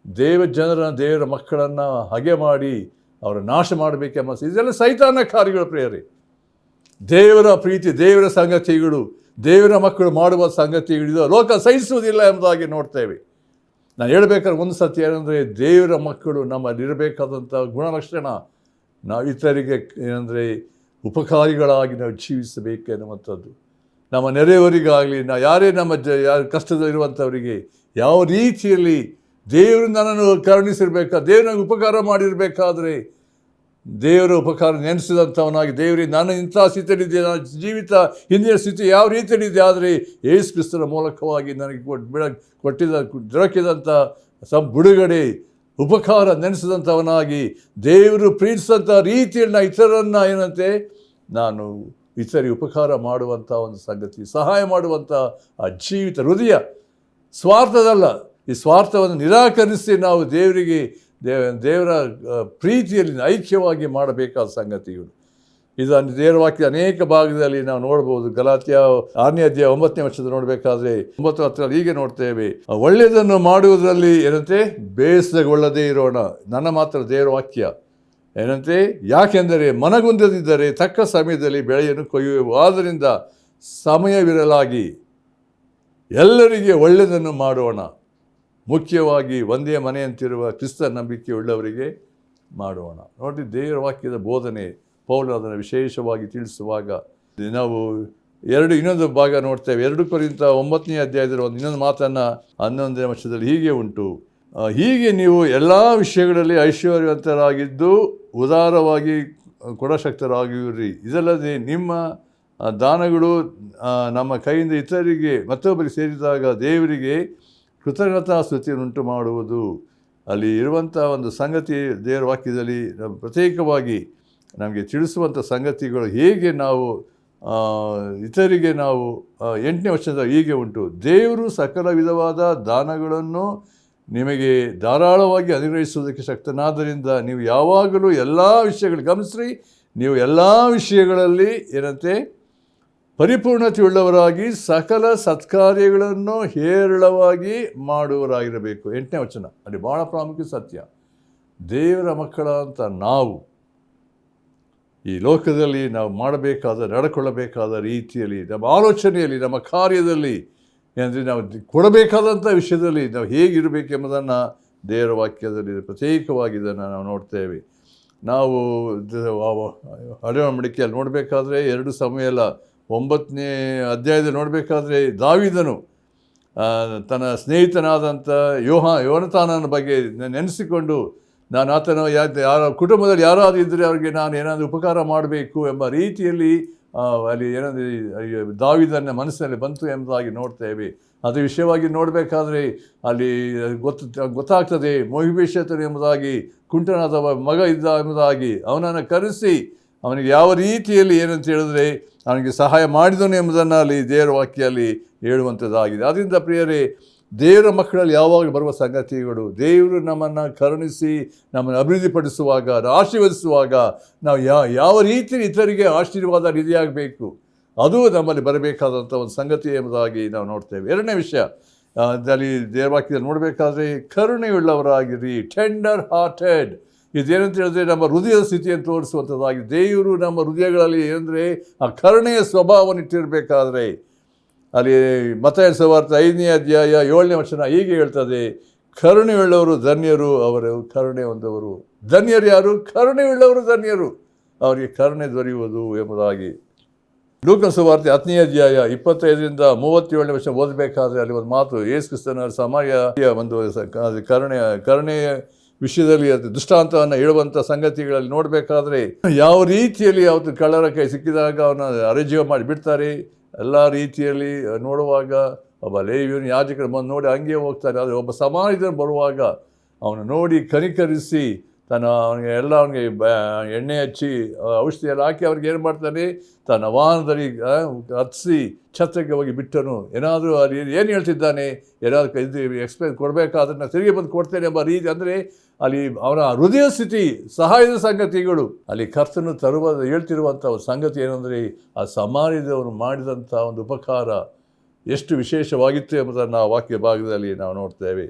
ದೇವರ ಮಕ್ಕಳನ್ನು ಹಗೆ ಮಾಡಿ ಅವರ ನಾಶ ಮಾಡಬೇಕೆಂಬ ಇದೆಲ್ಲ ಸೈತಾನ ಕಾರ್ಯಗಳು ಪ್ರಿಯರೇ. ದೇವರ ಪ್ರೀತಿ, ದೇವರ ಸಂಗತಿಗಳು, ದೇವರ ಮಕ್ಕಳು ಮಾಡುವ ಸಂಗತಿಗಳಿದು ಲೋಕ ಸಹಿಸುವುದಿಲ್ಲ ಎಂಬುದಾಗಿ ನೋಡ್ತೇವೆ. ನಾನು ಹೇಳಬೇಕಾದ್ರೆ ಒಂದು ಸತ್ಯ ಏನಂದರೆ, ದೇವರ ಮಕ್ಕಳು ನಮ್ಮಲ್ಲಿರಬೇಕಾದಂಥ ಗುಣಲಕ್ಷಣ ನಾವು ಇತರಿಗೆ ಏನಂದರೆ ಉಪಕಾರಿಗಳಾಗಿ ನಾವು ಜೀವಿಸಬೇಕೆನ್ನುವಂಥದ್ದು. ನಮ್ಮ ನೆರೆಯವರಿಗಾಗಲಿ, ಯಾರೇ ಯಾರು ಕಷ್ಟದಲ್ಲಿರುವಂಥವರಿಗೆ ಯಾವ ರೀತಿಯಲ್ಲಿ ದೇವರು ನನ್ನನ್ನು ಕರುಣಿಸಿರ್ಬೇಕಾ, ದೇವರು ನನಗೆ ಉಪಕಾರ ಮಾಡಿರಬೇಕಾದ್ರೆ ದೇವರ ಉಪಕಾರ ನೆನೆಸಿದಂಥವನಾಗಿ, ದೇವರಿಗೆ ನಾನು ಇಂಥ ಸ್ಥಿತಿಯಲ್ಲಿದ್ದೆ, ನನ್ನ ಜೀವಿತ ಹಿಂದಿನ ಸ್ಥಿತಿ ಯಾವ ರೀತಿಯಲ್ಲಿದೆ, ಆದರೆ ಯೇಸು ಕ್ರಿಸ್ತನ ಮೂಲಕವಾಗಿ ನನಗೆ ದೊರಕಿದಂಥ ಬಿಡುಗಡೆ, ಉಪಕಾರ ನೆನೆಸಿದಂಥವನಾಗಿ ದೇವರು ಪ್ರೀತಿಸಿದಂಥ ರೀತಿಯನ್ನು ಇತರನ್ನು ಏನಂತೆ ನಾನು ಇತರಿಗೆ ಉಪಕಾರ ಮಾಡುವಂಥ ಒಂದು ಸಂಗತಿ, ಸಹಾಯ ಮಾಡುವಂಥ ಆ ಜೀವಿತ ಹೃದಯ, ಸ್ವಾರ್ಥದಲ್ಲ. ಈ ಸ್ವಾರ್ಥವನ್ನು ನಿರಾಕರಿಸಿ ನಾವು ದೇವರ ಪ್ರೀತಿಯಲ್ಲಿ ಐಕ್ಯವಾಗಿ ಮಾಡಬೇಕಾದ ಸಂಗತಿಗಳು. ಇದನ್ನು ದೇವರ ವಾಕ್ಯ ಅನೇಕ ಭಾಗದಲ್ಲಿ ನಾವು ನೋಡ್ಬೋದು. ಗಲಾತ್ಯ 6ನೇ ಅಧ್ಯಾಯ 9ನೇ ವರ್ಷದ ನೋಡಬೇಕಾದ್ರೆ 9-10 ಹೀಗೆ ನೋಡ್ತೇವೆ, ಒಳ್ಳೆಯದನ್ನು ಮಾಡುವುದರಲ್ಲಿ ಏನಂತೆ ಬೇಸರಗೊಳ್ಳದೇ ಇರೋಣ. ನನ್ನ ಮಾತ್ರ ದೇವರ ವಾಕ್ಯ ಏನಂತೆ, ಯಾಕೆಂದರೆ ಮನಗುಂದದಿದ್ದರೆ ತಕ್ಕ ಸಮಯದಲ್ಲಿ ಬೆಳೆಯನ್ನು ಕೊಯ್ಯುವೆವು. ಆದ್ದರಿಂದ ಸಮಯವಿರಲಾಗಿ ಎಲ್ಲರಿಗೆ ಒಳ್ಳೆಯದನ್ನು ಮಾಡೋಣ, ಮುಖ್ಯವಾಗಿ ಒಂದೇ ಮನೆಯಂತಿರುವ ಕ್ರಿಸ್ತ ನಂಬಿಕೆಯುಳ್ಳವರಿಗೆ ಮಾಡೋಣ. ನೋಡಿ, ದೇವರ ವಾಕ್ಯದ ಬೋಧನೆ ಪೌಲ ಅದನ್ನು ವಿಶೇಷವಾಗಿ ತಿಳಿಸುವಾಗ ನಾವು ಇನ್ನೊಂದು ಭಾಗ ನೋಡ್ತೇವೆ. 2 ಕೊರಿಂಥ 9ನೇ ಅಧ್ಯಾಯದಲ್ಲಿ ಇನ್ನೊಂದು ಮಾತನ್ನು 11ನೇ ವರ್ಷದಲ್ಲಿ ಹೀಗೆ ಉಂಟು, ಹೀಗೆ ನೀವು ಎಲ್ಲ ವಿಷಯಗಳಲ್ಲಿ ಐಶ್ವರ್ಯವಂತರಾಗಿದ್ದು ಉದಾರವಾಗಿ ಕೊಡಶಕ್ತರಾಗಿರಿ. ಇದಲ್ಲದೆ ನಿಮ್ಮ ದಾನಗಳು ನಮ್ಮ ಕೈಯಿಂದ ಇತರರಿಗೆ ಮತ್ತೊಬ್ಬರಿಗೆ ಸೇರಿದಾಗ ದೇವರಿಗೆ ಕೃತಜ್ಞತಾ ಸ್ತುತಿಯನ್ನುಂಟು ಮಾಡುವುದು. ಅಲ್ಲಿ ಇರುವಂಥ ಒಂದು ಸಂಗತಿ ದೇವರ ವಾಕ್ಯದಲ್ಲಿ ಪ್ರತ್ಯೇಕವಾಗಿ ನಮಗೆ ತಿಳಿಸುವಂಥ ಸಂಗತಿಗಳು ಹೇಗೆ ನಾವು ಇತರಿಗೆ ನಾವು 8ನೇ ವರ್ಷದ ಹೀಗೆ ಉಂಟು, ದೇವರು ಸಕಲ ವಿಧವಾದ ದಾನಗಳನ್ನು ನಿಮಗೆ ಧಾರಾಳವಾಗಿ ಅನುಗ್ರಹಿಸುವುದಕ್ಕೆ ಶಕ್ತನಾದ್ದರಿಂದ ನೀವು ಯಾವಾಗಲೂ ಎಲ್ಲ ವಿಷಯಗಳು ಗಮನಿಸ್ರಿ, ನೀವು ಎಲ್ಲ ವಿಷಯಗಳಲ್ಲಿ ಏನಂತೆ ಪರಿಪೂರ್ಣತೆಯುಳ್ಳವರಾಗಿ ಸಕಲ ಸತ್ಕಾರ್ಯಗಳನ್ನು ಹೇರಳವಾಗಿ ಮಾಡುವವರಾಗಿರಬೇಕು. 8ನೇ ವಚನ ಅಲ್ಲಿ ಭಾಳ ಪ್ರಾಮುಖ್ಯ ಸತ್ಯ. ದೇವರ ಮಕ್ಕಳ ಅಂತ ನಾವು ಈ ಲೋಕದಲ್ಲಿ ನಾವು ನಡ್ಕೊಳ್ಳಬೇಕಾದ ರೀತಿಯಲ್ಲಿ, ನಮ್ಮ ಆಲೋಚನೆಯಲ್ಲಿ, ನಮ್ಮ ಕಾರ್ಯದಲ್ಲಿ, ಏನಂದರೆ ನಾವು ಕೊಡಬೇಕಾದಂಥ ವಿಷಯದಲ್ಲಿ ನಾವು ಹೇಗಿರಬೇಕೆಂಬುದನ್ನು ದೇವರ ವಾಕ್ಯದಲ್ಲಿ ಪ್ರತ್ಯೇಕವಾಗಿ ಇದನ್ನು ನಾವು ನೋಡ್ತೇವೆ. ನಾವು ಹಳೆಯ ಒಡಂಬಡಿಕೆಯಲ್ಲಿ ನೋಡಬೇಕಾದ್ರೆ 2 ಸಮುವೇಲ 9ನೇ ಅಧ್ಯಾಯದಲ್ಲಿ ನೋಡಬೇಕಾದ್ರೆ ದಾವೀದನು ತನ್ನ ಸ್ನೇಹಿತನಾದಂಥ ಯೋನಾತಾನನ ಬಗ್ಗೆ ನೆನೆಸಿಕೊಂಡು, ನಾನು ಆತನ ಯಾರ ಕುಟುಂಬದಲ್ಲಿ ಯಾರಾದರೂ ಇದ್ದರೆ ಅವರಿಗೆ ನಾನು ಏನಾದರೂ ಉಪಕಾರ ಮಾಡಬೇಕು ಎಂಬ ರೀತಿಯಲ್ಲಿ ಅಲ್ಲಿ ಏನಾದರೂ ದಾವೀದನ ಮನಸ್ಸಿನಲ್ಲಿ ಬಂತು ಎಂಬುದಾಗಿ ನೋಡ್ತೇವೆ. ಅದು ವಿಷಯವಾಗಿ ನೋಡಬೇಕಾದ್ರೆ ಅಲ್ಲಿ ಗೊತ್ತಾಗ್ತದೆ, ಮೊಹಿಬೇಷತನು ಎಂಬುದಾಗಿ ಕುಂಟನಾದ ಮಗ ಇದ್ದ ಎಂಬುದಾಗಿ ಅವನನ್ನು ಕರೆಸಿ ಅವನಿಗೆ ಯಾವ ರೀತಿಯಲ್ಲಿ ಏನಂತ ಹೇಳಿದ್ರೆ ಅವನಿಗೆ ಸಹಾಯ ಮಾಡಿದನು ಎಂಬುದನ್ನು ಅಲ್ಲಿ ದೇವರ ವಾಕ್ಯಲ್ಲಿ ಹೇಳುವಂಥದ್ದಾಗಿದೆ. ಅದರಿಂದ ಪ್ರಿಯರೇ, ದೇವರ ಮಕ್ಕಳಲ್ಲಿ ಯಾವಾಗ ಬರುವ ಸಂಗತಿಗಳು, ದೇವರು ನಮ್ಮನ್ನು ಕರುಣಿಸಿ ನಮ್ಮನ್ನು ಅಭಿವೃದ್ಧಿಪಡಿಸುವಾಗ, ಆಶೀರ್ವದಿಸುವಾಗ ನಾವು ಯಾವ ರೀತಿ ಇತರಿಗೆ ಆಶೀರ್ವಾದ ನಿಧಿಯಾಗಬೇಕು, ಅದು ನಮ್ಮಲ್ಲಿ ಬರಬೇಕಾದಂಥ ಒಂದು ಸಂಗತಿ ಎಂಬುದಾಗಿ ನಾವು ನೋಡ್ತೇವೆ. 2ನೇ ವಿಷಯ ಅಲ್ಲಿ ದೇವರ ವಾಕ್ಯದಲ್ಲಿ ನೋಡಬೇಕಾದ್ರೆ, ಕರುಣೆಯುಳ್ಳವರಾಗಿರಿ, ಟೆಂಡರ್ ಹಾರ್ಟೆಡ್. ಇದೇನಂತ ಹೇಳಿದ್ರೆ ನಮ್ಮ ಹೃದಯದ ಸ್ಥಿತಿಯನ್ನು ತೋರಿಸುವಂಥದ್ದಾಗಿ. ದೇವರು ನಮ್ಮ ಹೃದಯಗಳಲ್ಲಿ ಏನಂದರೆ ಆ ಕರುಣೆಯ ಸ್ವಭಾವವನ್ನು ಇಟ್ಟಿರಬೇಕಾದ್ರೆ, ಅಲ್ಲಿ ಮತ್ತಾಯನ ಸುವಾರ್ತೆ 5ನೇ ಅಧ್ಯಾಯ 7ನೇ ವಚನ ಹೀಗೆ ಹೇಳ್ತದೆ, ಕರುಣೆಯುಳ್ಳವರು ಧನ್ಯರು, ಅವರು ಕರುಣೆ ಹೊಂದವರು. ಧನ್ಯರು ಯಾರು? ಕರುಣೆಯುಳ್ಳವರು ಧನ್ಯರು, ಅವರಿಗೆ ಕರುಣೆ ದೊರೆಯುವುದು ಎಂಬುದಾಗಿ. ಲೂಕನ ಸುವಾರ್ತೆ 10ನೇ ಅಧ್ಯಾಯ 25ರಿಂದ 37ನೇ ವಚನ ಓದಬೇಕಾದ್ರೆ ಅಲ್ಲಿ ಒಂದು ಮಾತು, ಯೇಸು ಕ್ರಿಸ್ತನ ಸಮಾರ್ಯ ಒಂದು ಕರುಣೆಯ ವಿಷಯದಲ್ಲಿ ಅದು ದೃಷ್ಟಾಂತವನ್ನು ಹೇಳುವಂಥ ಸಂಗತಿಗಳಲ್ಲಿ ನೋಡಬೇಕಾದ್ರೆ, ಯಾವ ರೀತಿಯಲ್ಲಿ ಅವತ್ತು ಕಳ್ಳರ ಕೈ ಸಿಕ್ಕಿದಾಗ ಅವನ ಅರೆಜೀವ ಮಾಡಿ ಬಿಡ್ತಾರೆ. ಎಲ್ಲ ರೀತಿಯಲ್ಲಿ ನೋಡುವಾಗ ಒಬ್ಬ ಲೇವಿಯನು ಯಾಜಕರು ಬಂದು ನೋಡಿ ಹಂಗೆ ಹೋಗ್ತಾರೆ. ಆದರೆ ಒಬ್ಬ ಸಮಾರ್ಯನು ಬರುವಾಗ ಅವನು ನೋಡಿ ಕನಿಕರಿಸಿ ಅವನಿಗೆ ಎಣ್ಣೆ ಹಚ್ಚಿ ಔಷಧಿ ಎಲ್ಲ ಹಾಕಿ ಅವ್ರಿಗೆ ಏನು ಮಾಡ್ತಾನೆ, ತನ್ನ ವಾಹನದಲ್ಲಿ ಹತ್ತಿಸಿ ಛತ್ರಕ್ಕೆ ಹೋಗಿ ಬಿಟ್ಟನು. ಏನಾದರೂ ಅಲ್ಲಿ ಏನು ಹೇಳ್ತಿದ್ದಾನೆ, ಏನಾದರೂ ಎಕ್ಸ್ಪ್ಲೇನ್ ಕೊಡಬೇಕಾದ್ರೆ ತಿರುಗಿ ಬಂದು ಕೊಡ್ತೇನೆ ಎಂಬ ರೀತಿ. ಅಂದರೆ ಅಲ್ಲಿ ಅವನ ಹೃದಯ ಸ್ಥಿತಿ, ಸಹಾಯದ ಸಂಗತಿಗಳು ಅಲ್ಲಿ ಕರ್ತನು ಹೇಳ್ತಿರುವಂಥ ಒಂದು ಸಂಗತಿ ಏನಂದರೆ, ಆ ಸಮಾರ್ಯದವನು ಮಾಡಿದಂಥ ಒಂದು ಉಪಕಾರ ಎಷ್ಟು ವಿಶೇಷವಾಗಿತ್ತು ಎಂಬುದನ್ನು ಆ ವಾಕ್ಯ ಭಾಗದಲ್ಲಿ ನಾವು ನೋಡ್ತೇವೆ.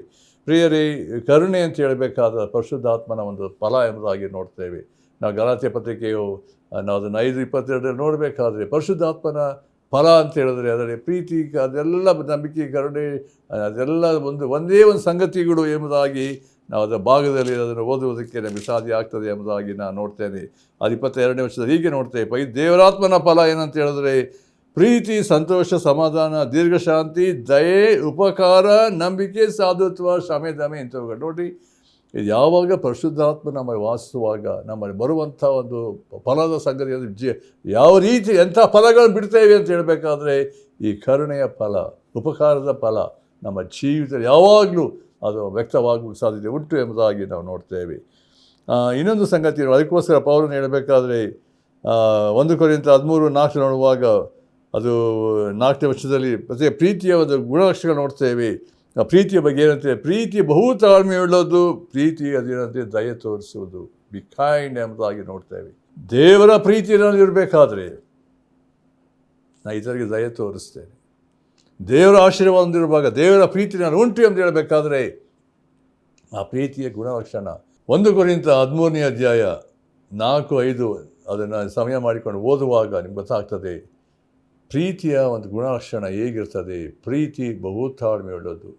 ಪ್ರಿಯರೇ, ಕರುಣೆ ಅಂತ ಹೇಳಬೇಕಾದ ಪರಿಶುದ್ಧಾತ್ಮನ ಒಂದು ಫಲ ಎಂಬುದಾಗಿ ನೋಡ್ತೇವೆ. ನಾವು ಗಲಾತ್ಯ ಪತ್ರಿಕೆಯು ನಾವು ಅದನ್ನು 5:22 ನೋಡಬೇಕಾದ್ರೆ, ಪರಿಶುದ್ಧಾತ್ಮನ ಫಲ ಅಂತ ಹೇಳಿದ್ರೆ ಅದರಲ್ಲಿ ಪ್ರೀತಿ, ಅದೆಲ್ಲ ನಂಬಿಕೆ, ಕರುಣೆ, ಅದೆಲ್ಲ ಒಂದೇ ಒಂದು ಸಂಗತಿಗಳು ಎಂಬುದಾಗಿ ನಾವು ಅದರ ಭಾಗದಲ್ಲಿ ಅದನ್ನು ಓದುವುದಕ್ಕೆ ನಮಗೆ ಸಾಧ್ಯ ಆಗ್ತದೆ ಎಂಬುದಾಗಿ ನಾನು ನೋಡ್ತೇನೆ. ಅದು 22ನೇ ವರ್ಷದಲ್ಲಿ ಹೀಗೆ ನೋಡ್ತೇವೆ. ದೇವರಾತ್ಮನ ಫಲ ಏನಂತ ಹೇಳಿದ್ರೆ, ಪ್ರೀತಿ, ಸಂತೋಷ, ಸಮಾಧಾನ, ದೀರ್ಘಶಾಂತಿ, ದಯೆ, ಉಪಕಾರ, ನಂಬಿಕೆ, ಸಾಧುತ್ವ, ಕ್ಷಮೆ, ದಮೆ ಇಂಥವುಗಳು. ನೋಡಿ, ಇದು ಯಾವಾಗ ಪರಿಶುದ್ಧಾತ್ಮ ನಮ್ಮಲ್ಲಿ ವಾಸಿಸುವಾಗ ನಮ್ಮಲ್ಲಿ ಬರುವಂಥ ಒಂದು ಫಲದ ಸಂಗತಿ ಅಂದರೆ ಯಾವ ರೀತಿ ಎಂಥ ಫಲಗಳನ್ನು ಬಿಡ್ತೇವೆ ಅಂತ ಹೇಳಬೇಕಾದ್ರೆ, ಈ ಕರುಣೆಯ ಫಲ, ಉಪಕಾರದ ಫಲ ನಮ್ಮ ಜೀವಿತದಲ್ಲಿ ಯಾವಾಗಲೂ ಅದು ವ್ಯಕ್ತವಾಗುವ ಸಾಧ್ಯತೆ ಉಂಟು ಎಂಬುದಾಗಿ ನಾವು ನೋಡ್ತೇವೆ. ಇನ್ನೊಂದು ಸಂಗತಿ, ಅದಕ್ಕೋಸ್ಕರ ಪೌಲನು ಹೇಳಬೇಕಾದ್ರೆ 1 ಕೊರಿಂಥ 13:4 ನೋಡುವಾಗ, ಅದು 4ನೇ ವರ್ಷದಲ್ಲಿ ಪ್ರತಿ ಪ್ರೀತಿಯ ಒಂದು ಗುಣಲಕ್ಷಣಗಳು ನೋಡ್ತೇವೆ. ಆ ಪ್ರೀತಿಯ ಬಗ್ಗೆ ಏನಂತೆ, ಪ್ರೀತಿ ಬಹು ತಾಳ್ಮೆಯುಳ್ಳದು, ಪ್ರೀತಿ ಅದೇನಂತೆ ದಯೆ ತೋರಿಸುವುದು, ಬಿ ಕೈಂಡ್ ಎಂಬುದಾಗಿ ನೋಡ್ತೇವೆ. ದೇವರ ಪ್ರೀತಿಯಲ್ಲಿ ಇರಬೇಕಾದ್ರೆ ನಾನು ಇತರಿಗೆ ದಯೆ ತೋರಿಸ್ತೇನೆ. ದೇವರ ಆಶೀರ್ವಾದ ಹೊಂದಿರುವಾಗ ದೇವರ ಪ್ರೀತಿ ನಾನು ಉಂಟು ಎಂದು ಹೇಳಬೇಕಾದ್ರೆ ಆ ಪ್ರೀತಿಯ ಗುಣಲಕ್ಷಣ 1 ಕೊರಿಂಥ 13ನೇ ಅಧ್ಯಾಯ 4-5 ಅದನ್ನು ಸಮಯ ಮಾಡಿಕೊಂಡು ಓದುವಾಗ ನಿಮ್ಗೆ ಗೊತ್ತಾಗ್ತದೆ ಪ್ರೀತಿಯ ಒಂದು ಗುಣಲಕ್ಷಣ ಹೇಗಿರ್ತದೆ. ಪ್ರೀತಿ ಬಹು ತಾಳ್ಮೆಯುಳ್ಳದು.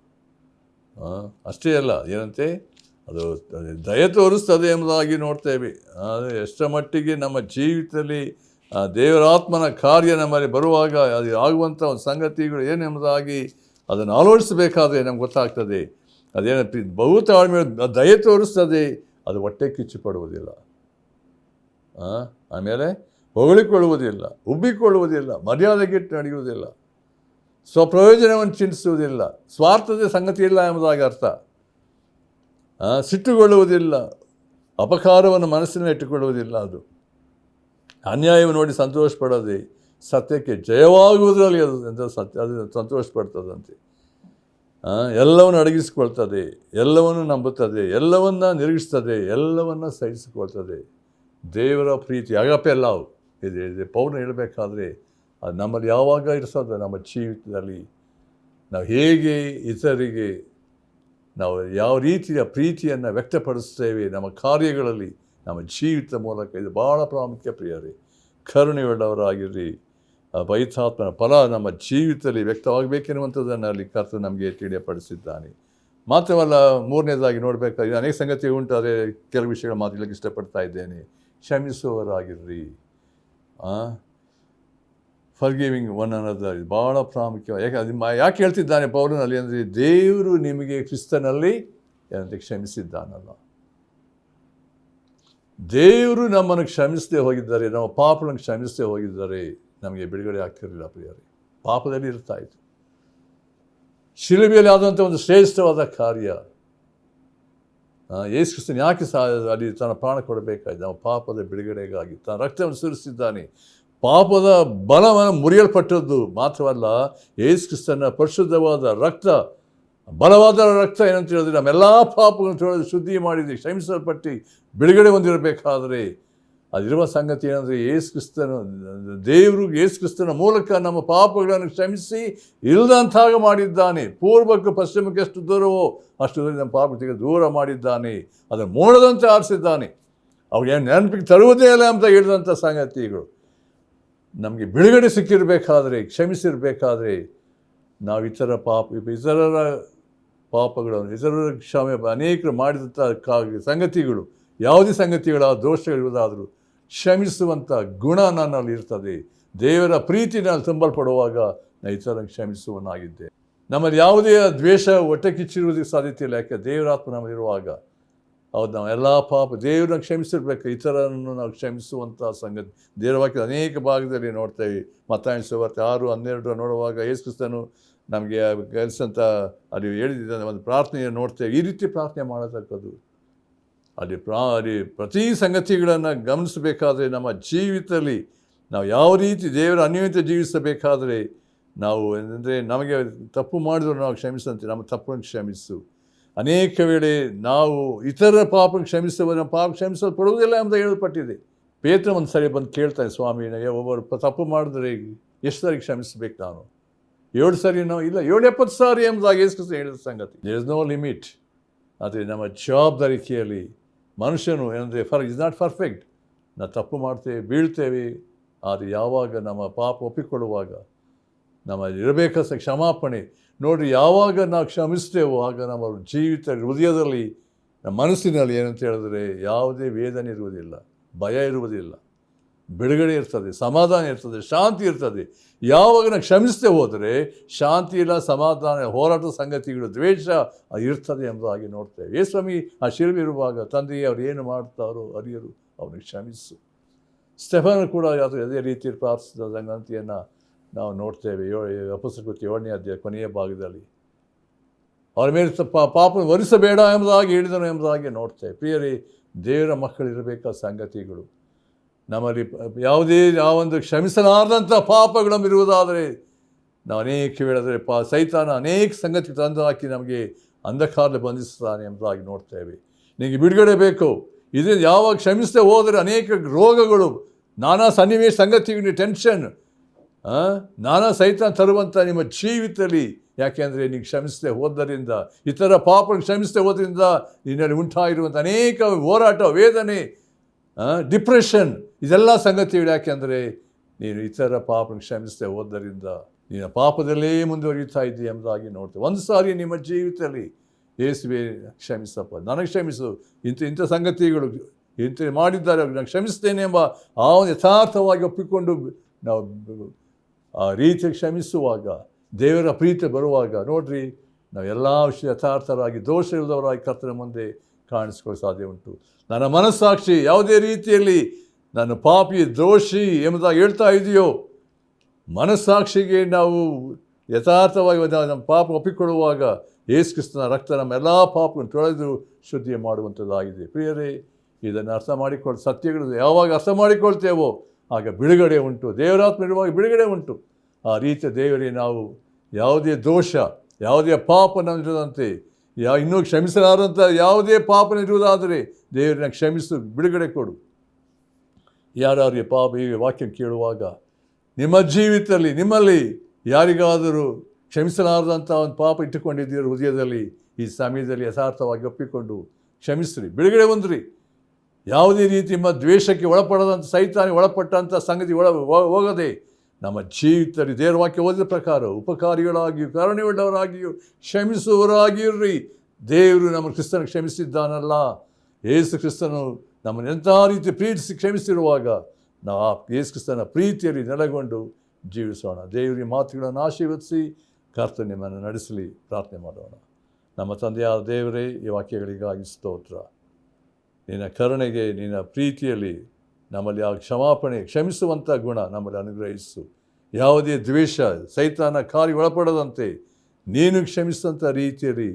ಅಷ್ಟೇ ಅಲ್ಲ, ಏನಂತೆ ಅದು ದಯೆ ತೋರಿಸ್ತದೆ ಎಂಬುದಾಗಿ ನೋಡ್ತೇವೆ. ಆದರೆ ಎಷ್ಟರ ಮಟ್ಟಿಗೆ ನಮ್ಮ ಜೀವಿತದಲ್ಲಿ ದೇವರಾತ್ಮನ ಕಾರ್ಯ ನಮ್ಮಲ್ಲಿ ಬರುವಾಗ ಅದು ಆಗುವಂಥ ಒಂದು ಸಂಗತಿಗಳು ಏನೆಂಬುದಾಗಿ ಅದನ್ನು ಆಲೋಚಿಸಬೇಕಾದ್ರೆ ನಮ್ಗೆ ಗೊತ್ತಾಗ್ತದೆ. ಅದೇನು ಬಹು ತಾಳ್ಮೆ ದಯೆ ತೋರಿಸ್ತದೆ, ಅದು ಹೊಟ್ಟೆ ಕಿಚ್ಚುಪಡುವುದಿಲ್ಲ, ಆಮೇಲೆ ಹೊಗಳಿಕೊಳ್ಳುವುದಿಲ್ಲ, ಉಬ್ಬಿಕೊಳ್ಳುವುದಿಲ್ಲ, ಮರ್ಯಾದೆಗೆಟ್ಟು ನಡೆಯುವುದಿಲ್ಲ, ಸ್ವಪ್ರಯೋಜನವನ್ನು ಚಿಂತಿಸುವುದಿಲ್ಲ, ಸ್ವಾರ್ಥದ ಸಂಗತಿ ಇಲ್ಲ ಎಂಬುದಾಗಿ ಅರ್ಥ. ಸಿಟ್ಟುಗೊಳ್ಳುವುದಿಲ್ಲ, ಅಪಕಾರವನ್ನು ಮನಸ್ಸಿನಲ್ಲಿ ಇಟ್ಟುಕೊಳ್ಳುವುದಿಲ್ಲ, ಅದು ಅನ್ಯಾಯವನ್ನು ನೋಡಿ ಸಂತೋಷಪಡದೆ ಸತ್ಯಕ್ಕೆ ಜಯವಾಗುವುದರಲ್ಲಿ ಅದು ಸಂತೋಷಪಡ್ತದಂತೆ. ಎಲ್ಲವನ್ನು ಅಡಗಿಸಿಕೊಳ್ತದೆ, ಎಲ್ಲವನ್ನು ನಂಬುತ್ತದೆ, ಎಲ್ಲವನ್ನ ನಿರೀಕ್ಷಿಸ್ತದೆ, ಎಲ್ಲವನ್ನ ಸಹಿಸಿಕೊಳ್ತದೆ. ದೇವರ ಪ್ರೀತಿ ಅಗಪೆ ಲವ್ ಇದೆ. ಪೌಲನು ಹೇಳಬೇಕಾದ್ರೆ ಅದು ನಮ್ಮಲ್ಲಿ ಯಾವಾಗ ಇರಿಸೋದು, ನಮ್ಮ ಜೀವಿತದಲ್ಲಿ ನಾವು ಹೇಗೆ ಇತರಿಗೆ ನಾವು ಯಾವ ರೀತಿಯ ಪ್ರೀತಿಯನ್ನು ವ್ಯಕ್ತಪಡಿಸ್ತೇವೆ, ನಮ್ಮ ಕಾರ್ಯಗಳಲ್ಲಿ ನಮ್ಮ ಜೀವಿತ ಮೂಲಕ ಇದು ಭಾಳ ಪ್ರಾಮುಖ್ಯ ಪ್ರಿಯರೇ. ಕರುಣೆಯುಳ್ಳವರಾಗಿರ್ರಿ. ಪವಿತ್ರಾತ್ಮನ ಫಲ ನಮ್ಮ ಜೀವಿತದಲ್ಲಿ ವ್ಯಕ್ತವಾಗಬೇಕೆನ್ನುವಂಥದ್ದನ್ನು ಅಲ್ಲಿ ಕರ್ತನು ನಮಗೆ ತಿಳಿಯಪಡಿಸಿದ್ದಾನೆ. ಮಾತ್ರವಲ್ಲ, ಮೂರನೇದಾಗಿ ನೋಡಬೇಕಾದ್ರೆ ಅನೇಕ ಸಂಗತಿ ಉಂಟು, ಅದೇ ಕೆಲವು ವಿಷಯಗಳು ಮಾತಾಡಲಿಕ್ಕೆ ಇಷ್ಟಪಡ್ತಾ ಇದ್ದೇನೆ. ಕ್ಷಮಿಸುವವರಾಗಿರ್ರಿ. ಫರ್ಗಿವಿಂಗ್ ಒನ್ ಅನದರ್ ಇದು ಭಾಳ ಪ್ರಾಮುಖ್ಯ. ಯಾಕೆ ಹೇಳ್ತಿದ್ದಾನೆ ಪೌಲನಲ್ಲಿ ಅಂದರೆ, ದೇವರು ನಿಮಗೆ ಕ್ರಿಸ್ತನಲ್ಲಿ ಏನಂತೆ ಕ್ಷಮಿಸಿದ್ದಾನಲ್ಲ. ದೇವರು ನಮ್ಮನ್ನು ಕ್ಷಮಿಸದೆ ಹೋಗಿದ್ದಾರೆ, ನಮ್ಮ ಪಾಪಗಳನ್ನು ಕ್ಷಮಿಸದೆ ಹೋಗಿದ್ದಾರೆ, ನಮಗೆ ಬಿಡುಗಡೆ ಆಗ್ತಿರಲಿಲ್ಲ ಪ್ರಿಯರೇ. ಪಾಪದಲ್ಲಿ ಇರ್ತಾ ಇತ್ತು. ಶಿಲುಬೆಯಲ್ಲಿ ಆದಂಥ ಒಂದು ಶ್ರೇಷ್ಠವಾದ ಕಾರ್ಯ. ಯೇಸು ಕ್ರಿಸ್ತನು ಯಾಕೆ ಅಲ್ಲಿ ತನ್ನ ಪ್ರಾಣ ಕೊಡಬೇಕಾಗಿದೆ? ನಮ್ಮ ಪಾಪದ ಬಿಡುಗಡೆಗಾಗಿ ತನ್ನ ರಕ್ತವನ್ನು ಸುರಿಸಿದ್ದಾನೆ. ಪಾಪದ ಬಲವನ್ನು ಮುರಿಯಲ್ಪಟ್ಟದ್ದು ಮಾತ್ರವಲ್ಲ, ಯೇಸು ಕ್ರಿಸ್ತನ ಪರಿಶುದ್ಧವಾದ ರಕ್ತ, ಬಲವಾದ ರಕ್ತ ಏನಂತ ಹೇಳಿದ್ರೆ ನಮ್ಮೆಲ್ಲ ಪಾಪಗಳನ್ನು ತೊಳೆದು ಶುದ್ಧಿ ಮಾಡಿದೆ, ಕ್ಷಮಿಸಲ್ಪಟ್ಟು ಬಿಡುಗಡೆ ಹೊಂದಿರಬೇಕಾದರೆ ಅದಿರುವ ಸಂಗತಿ ಏನಂದರೆ, ದೇವರು ಯೇಸು ಕ್ರಿಸ್ತನ ಮೂಲಕ ನಮ್ಮ ಪಾಪಗಳನ್ನು ಕ್ಷಮಿಸಿ ಇಲ್ಲದಂತಾಗ ಮಾಡಿದ್ದಾನೆ. ಪೂರ್ವಕ್ಕೆ ಪಶ್ಚಿಮಕ್ಕೆ ಎಷ್ಟು ದೂರವೋ ಅಷ್ಟು ದೂರ ನಮ್ಮ ಪಾಪಕ್ಕೆ ದೂರ ಮಾಡಿದ್ದಾನೆ. ಅದನ್ನು ಮೋಡದಂತೆ ಆರಿಸಿದ್ದಾನೆ. ಅವ್ರಿಗೆ ನೆನಪಿಗೆ ತರುವುದೇ ಇಲ್ಲ ಅಂತ ಹೇಳಿದಂಥ ಸಂಗತಿಗಳು. ನಮಗೆ ಬಿಡುಗಡೆ ಸಿಕ್ಕಿರಬೇಕಾದ್ರೆ, ಕ್ಷಮಿಸಿರಬೇಕಾದ್ರೆ, ನಾವು ಇತರರ ಪಾಪಗಳನ್ನು, ಇತರರ ಕ್ಷಮೆ ಅನೇಕರು ಮಾಡಿದಂಥ ಸಂಗತಿಗಳು, ಯಾವುದೇ ಸಂಗತಿಗಳ ದೋಷಗಳಿರುವುದಾದರೂ ಕ್ಷಮಿಸುವಂಥ ಗುಣ ನನ್ನಲ್ಲಿ ಇರ್ತದೆ. ದೇವರ ಪ್ರೀತಿನಲ್ಲಿ ತುಂಬಲ್ಪಡುವಾಗ ನಾನು ಇತರನ್ನು ಕ್ಷಮಿಸುವನಾಗಿದ್ದೆ. ನಮ್ಮಲ್ಲಿ ಯಾವುದೇ ದ್ವೇಷ, ಹೊಟ್ಟೆ ಕಿಚ್ಚಿರುವುದಕ್ಕೆ ಸಾಧ್ಯತೆ ಇಲ್ಲ. ಯಾಕೆ? ದೇವರಾತ್ಮ ನಮ್ಮಲ್ಲಿರುವಾಗ ಹೌದು, ನಾವು ಎಲ್ಲ ದೇವರನ್ನ ಕ್ಷಮಿಸಿರ್ಬೇಕು, ಇತರರನ್ನು ನಾವು ಕ್ಷಮಿಸುವಂಥ ಸಂಗತಿ ದೇವರ ವಾಕ್ಯದ ಅನೇಕ ಭಾಗದಲ್ಲಿ ನೋಡ್ತೇವೆ. ಮತ್ತಾಯ ಸುವಾರ್ತೆ 6:12 ನೋಡುವಾಗ ಯೇಸು ಕ್ರಿಸ್ತನು ನಮಗೆ ಕಲಿಸಂಥ ಅಲ್ಲಿ ಹೇಳಿದ ಒಂದು ಪ್ರಾರ್ಥನೆಯನ್ನು ನೋಡ್ತೇವೆ. ಈ ರೀತಿ ಪ್ರಾರ್ಥನೆ ಮಾಡತಕ್ಕದ್ದು. ಅಲ್ಲಿ ಪ್ರತಿ ಸಂಗತಿಗಳನ್ನು ಗಮನಿಸಬೇಕಾದ್ರೆ ನಮ್ಮ ಜೀವಿತದಲ್ಲಿ ನಾವು ಯಾವ ರೀತಿ ದೇವರ ಅನ್ಯೋನ್ಯತೆ ಜೀವಿಸಬೇಕಾದರೆ ನಾವು ಅಂದರೆ ನಮಗೆ ತಪ್ಪು ಮಾಡಿದ್ರು ನಾವು ಕ್ಷಮಿಸಂತೆ, ನಮ್ಮ ತಪ್ಪನ್ನು ಕ್ಷಮಿಸು. ಅನೇಕ ವೇಳೆ ನಾವು ಇತರ ಪಾಪಕ್ಕೆ ಕ್ಷಮಿಸುವ, ನಮ್ಮ ಪಾಪ ಕ್ಷಮಿಸಲ್ಪಡುವುದಿಲ್ಲ ಅಂತ ಹೇಳಲ್ಪಟ್ಟಿದೆ. ಪೇತ್ರ ಒಂದು ಸರಿ ಬಂದು ಕೇಳ್ತಾನೆ, ಸ್ವಾಮಿ ಒಬ್ಬರು ತಪ್ಪು ಮಾಡಿದ್ರೆ ಎಷ್ಟು ಸಾರಿ ಕ್ಷಮಿಸಬೇಕು ನಾನು? 7 ಸಾರಿನೋ ಇಲ್ಲ 70 ಸಾರಿ ಎಂಬುದಾಗಿ ಯೇಸು ಕ್ರಿಸ್ತನು ಹೇಳಿದ ಸಂಗತಿ. There is no limit. ಆದರೆ ನಮ್ಮ ಜವಾಬ್ದಾರಿಕೆಯಲ್ಲಿ ಮನುಷ್ಯನು ಏನಂದರೆ ಇಸ್ ನಾಟ್ ಪರ್ಫೆಕ್ಟ್. ನಾವು ತಪ್ಪು ಮಾಡ್ತೇವೆ, ಬೀಳ್ತೇವೆ. ಆದರೆ ಯಾವಾಗ ನಮ್ಮ ಪಾಪ ಒಪ್ಪಿಕೊಳ್ಳುವಾಗ ನಮ್ಮ ಇರಬೇಕಾದ ಕ್ಷಮಾಪಣೆ ನೋಡಿರಿ, ಯಾವಾಗ ನಾವು ಕ್ಷಮಿಸ್ತೇವೋ ಆಗ ನಮ್ಮ ಜೀವಿತ ಹೃದಯದಲ್ಲಿ, ನಮ್ಮ ಮನಸ್ಸಿನಲ್ಲಿ ಏನಂತ ಹೇಳಿದ್ರೆ ಯಾವುದೇ ವೇದನೆ ಇರುವುದಿಲ್ಲ, ಭಯ ಇರುವುದಿಲ್ಲ, ಬಿಡುಗಡೆ ಇರ್ತದೆ, ಸಮಾಧಾನ ಇರ್ತದೆ, ಶಾಂತಿ ಇರ್ತದೆ. ಯಾವಾಗ ನಾವು ಕ್ಷಮಿಸದೆ ಹೋದರೆ ಶಾಂತಿ ಇಲ್ಲ, ಸಮಾಧಾನ, ಹೋರಾಟದ ಸಂಗತಿಗಳು, ದ್ವೇಷ ಇರ್ತದೆ ಎಂಬುದಾಗಿ ನೋಡ್ತೇವೆ. ಯೇಸ್ವಾಮಿ ಆ ಶಿಲುಬೆ ಇರುವಾಗ ತಂದೆಯೇ ಅವ್ರು ಏನು ಮಾಡ್ತಾರೋ ಅರಿಯರು, ಅವನಿಗೆ ಕ್ಷಮಿಸು. ಸ್ಟೆಫನ್ ಕೂಡ ಅದೇ ರೀತಿ ಪ್ರಾರ್ಥಿಸಿದ ಸಂಗತಿಯನ್ನು ನಾವು ನೋಡ್ತೇವೆ. ಅಪೊಸ್ತಲಕೃತ್ಯ 7ನೇ ಅಧ್ಯಾಯ ಕೊನೆಯ ಭಾಗದಲ್ಲಿ ಅವರ ಮೇಲೆ ಪಾಪವನ್ನು ವರಿಸಬೇಡ ಎಂಬುದಾಗಿ ಹೇಳಿದನು ಎಂಬುದಾಗಿ ನೋಡ್ತೇವೆ. ಪ್ರಿಯರೇ, ದೇವರ ಮಕ್ಕಳಿರಬೇಕಾದ ಸಂಗತಿಗಳು ನಮ್ಮಲ್ಲಿ ಯಾವೊಂದು ಕ್ಷಮಿಸಲಾರದಂಥ ಪಾಪಗಳಂಬಿರುವುದಾದರೆ ನಾವು ಅನೇಕ ವೇಳೆದರೆ ಸೈತಾನ ಅನೇಕ ಸಂಗತಿ ತಂದು ಹಾಕಿ ನಮಗೆ ಅಂಧಕಾರದಲ್ಲಿ ಬಂಧಿಸ್ತಾನೆ ಎಂಬುದಾಗಿ ನೋಡ್ತೇವೆ. ನಿಮಗೆ ಬಿಡುಗಡೆ ಬೇಕು. ಇದರಿಂದ ಯಾವಾಗ ಕ್ಷಮಿಸದೆ ಹೋದರೆ ಅನೇಕ ರೋಗಗಳು, ನಾನಾ ಸನ್ನಿವೇಶ ಸಂಗತಿಗಳು, ಟೆನ್ಷನ್, ನಾನಾ ಸೈತಾನ ತರುವಂಥ ನಿಮ್ಮ ಜೀವಿತದಲ್ಲಿ. ಯಾಕೆಂದರೆ ನೀವು ಕ್ಷಮಿಸದೆ ಹೋದ್ದರಿಂದ, ಇತರ ಪಾಪ ಕ್ಷಮಿಸದೆ ಹೋದ್ರಿಂದ ನಿನ್ನಲ್ಲಿ ಉಂಟಾಗಿರುವಂಥ ಅನೇಕ ಹೋರಾಟ, ವೇದನೆ, ಡಿಪ್ರೆಷನ್, ಇದೆಲ್ಲ ಸಂಗತಿಗಳು. ಯಾಕೆಂದರೆ ನೀನು ಇತರ ಪಾಪ ಕ್ಷಮಿಸದೆ ಹೋದ್ದರಿಂದ ನೀನು ಪಾಪದಲ್ಲೇ ಮುಂದುವರಿಯುತ್ತಾ ಇದ್ದೀಯ ಎಂಬುದಾಗಿ ನೋಡ್ತೇವೆ. ಒಂದು ಸಾರಿ ನಿಮ್ಮ ಜೀವಿತದಲ್ಲಿ ಯೇಸುವೇ ಕ್ಷಮಿಸಪ್ಪ, ನನಗೆ ಕ್ಷಮಿಸು, ಇಂಥ ಸಂಗತಿಗಳು ಇಂಥ ಮಾಡಿದ್ದಾರೆ, ನಾನು ಕ್ಷಮಿಸ್ತೇನೆ ಎಂಬ ಆ ಒಂದು ಯಥಾರ್ಥವಾಗಿ ಒಪ್ಪಿಕೊಂಡು ನಾವು ಆ ರೀತಿ ಕ್ಷಮಿಸುವಾಗ ದೇವರ ಪ್ರೀತಿ ಬರುವಾಗ ನೋಡ್ರಿ, ನಾವು ಎಲ್ಲ ವಿಷಯ ಯಥಾರ್ಥರಾಗಿ ದೋಷ ಇಲ್ಲದವರಾಗಿ ಕರ್ತನ ಮುಂದೆ ಕಾಣಿಸ್ಕೊಳ್ಳೋ ಸಾಧ್ಯ ಉಂಟು. ನನ್ನ ಮನಸ್ಸಾಕ್ಷಿ ಯಾವುದೇ ರೀತಿಯಲ್ಲಿ ನಾನು ಪಾಪಿ, ದೋಷಿ ಎಂಬುದಾಗಿ ಹೇಳ್ತಾ ಇದೆಯೋ, ಮನಸ್ಸಾಕ್ಷಿಗೆ ನಾವು ಯಥಾರ್ಥವಾಗಿ ನಮ್ಮ ಪಾಪ ಒಪ್ಪಿಕೊಳ್ಳುವಾಗ ಯೇಸು ಕ್ರಿಸ್ತನ ರಕ್ತ ನಮ್ಮ ಎಲ್ಲ ಪಾಪಗಳನ್ನು ತೊಳೆದು ಶುದ್ಧಿ ಮಾಡುವಂಥದ್ದಾಗಿದೆ. ಪ್ರಿಯರೇ, ಇದನ್ನು ಅರ್ಥ ಮಾಡಿಕೊಂಡು ಸತ್ಯಗಳು ಯಾವಾಗ ಅರ್ಥ ಮಾಡಿಕೊಳ್ತೇವೋ ಆಗ ಬಿಡುಗಡೆ ಉಂಟು. ದೇವರಾತ್ಮ ಇರುವಾಗ ಬಿಡುಗಡೆ ಉಂಟು. ಆ ರೀತಿಯ ದೇವರೇ, ನಾವು ಯಾವುದೇ ದೋಷ, ಯಾವುದೇ ಪಾಪ ನಮ್ಮಿರದಂತೆ, ಇನ್ನೂ ಕ್ಷಮಿಸಲಾರಂಥ ಯಾವುದೇ ಪಾಪನಿರುವುದಾದರೆ ದೇವರನ್ನ ಕ್ಷಮಿಸು, ಬಿಡುಗಡೆ ಕೊಡು. ಯಾರ್ಯಾರಿಗೆ ಪಾಪ ಈ ವಾಕ್ಯ ಕೇಳುವಾಗ ನಿಮ್ಮ ಜೀವಿತದಲ್ಲಿ ನಿಮ್ಮಲ್ಲಿ ಯಾರಿಗಾದರೂ ಕ್ಷಮಿಸಲಾರದಂಥ ಒಂದು ಪಾಪ ಇಟ್ಟುಕೊಂಡಿದ್ದೀರ ಹೃದಯದಲ್ಲಿ, ಈ ಸಮಯದಲ್ಲಿ ಯಥಾರ್ಥವಾಗಿ ಒಪ್ಪಿಕೊಂಡು ಕ್ಷಮಿಸ್ರಿ, ಬಿಡುಗಡೆ ಹೊಂದ್ರಿ. ಯಾವುದೇ ರೀತಿ ದ್ವೇಷಕ್ಕೆ ಒಳಪಡದಂಥ, ಸೈತಾನಿಗೆ ಒಳಪಟ್ಟಂಥ ಸಂಗತಿ ಹೋಗದೆ ನಮ್ಮ ಜೀವಿತದಲ್ಲಿ ದೇವರ ವಾಕ್ಯ ಓದಿದ ಪ್ರಕಾರ ಉಪಕಾರಿಗಳಾಗಿಯೂ ಕರುಣೆಯುಳ್ಳವರಾಗಿಯೂ ಕ್ಷಮಿಸುವವರಾಗಿರ್ರಿ. ದೇವರು ನಮ್ಮ ಕ್ರಿಸ್ತನ ಕ್ಷಮಿಸಿದ್ದಾನಲ್ಲ. ಯೇಸು ಕ್ರಿಸ್ತನು ನಮ್ಮನ್ನು ಎಂಥ ರೀತಿ ಪ್ರೀತಿಸಿ ಕ್ಷಮಿಸಿರುವಾಗ ನಾವು ಆ ಯೇಸು ಕ್ರಿಸ್ತನ ಪ್ರೀತಿಯಲ್ಲಿ ನೆಲೆಗೊಂಡು ಜೀವಿಸೋಣ. ದೇವರ ಮಾತುಗಳನ್ನು ಆಶೀರ್ವದಿಸಿ ಕರ್ತನು ನಿಮ್ಮನ್ನು ನಡೆಸಲಿ. ಪ್ರಾರ್ಥನೆ ಮಾಡೋಣ. ನಮ್ಮ ತಂದೆಯಾದ ದೇವರೇ, ಈ ವಾಕ್ಯಗಳಿಗಾಗಿ ಸ್ತೋತ್ರ. ನಿನ್ನ ಕರುಣೆಗೆ, ನಿನ್ನ ಪ್ರೀತಿಯಲ್ಲಿ ನಮ್ಮಲ್ಲಿ ಆ ಕ್ಷಮಿಸುವಂಥ ಗುಣ ನಮ್ಮಲ್ಲಿ ಅನುಗ್ರಹಿಸು. ಯಾವುದೇ ದ್ವೇಷ, ಸೈತಾನ ಕಾರ್ಯ ಒಳಪಡದಂತೆ ನೀನು ಕ್ಷಮಿಸಿದಂಥ ರೀತಿಯಲ್ಲಿ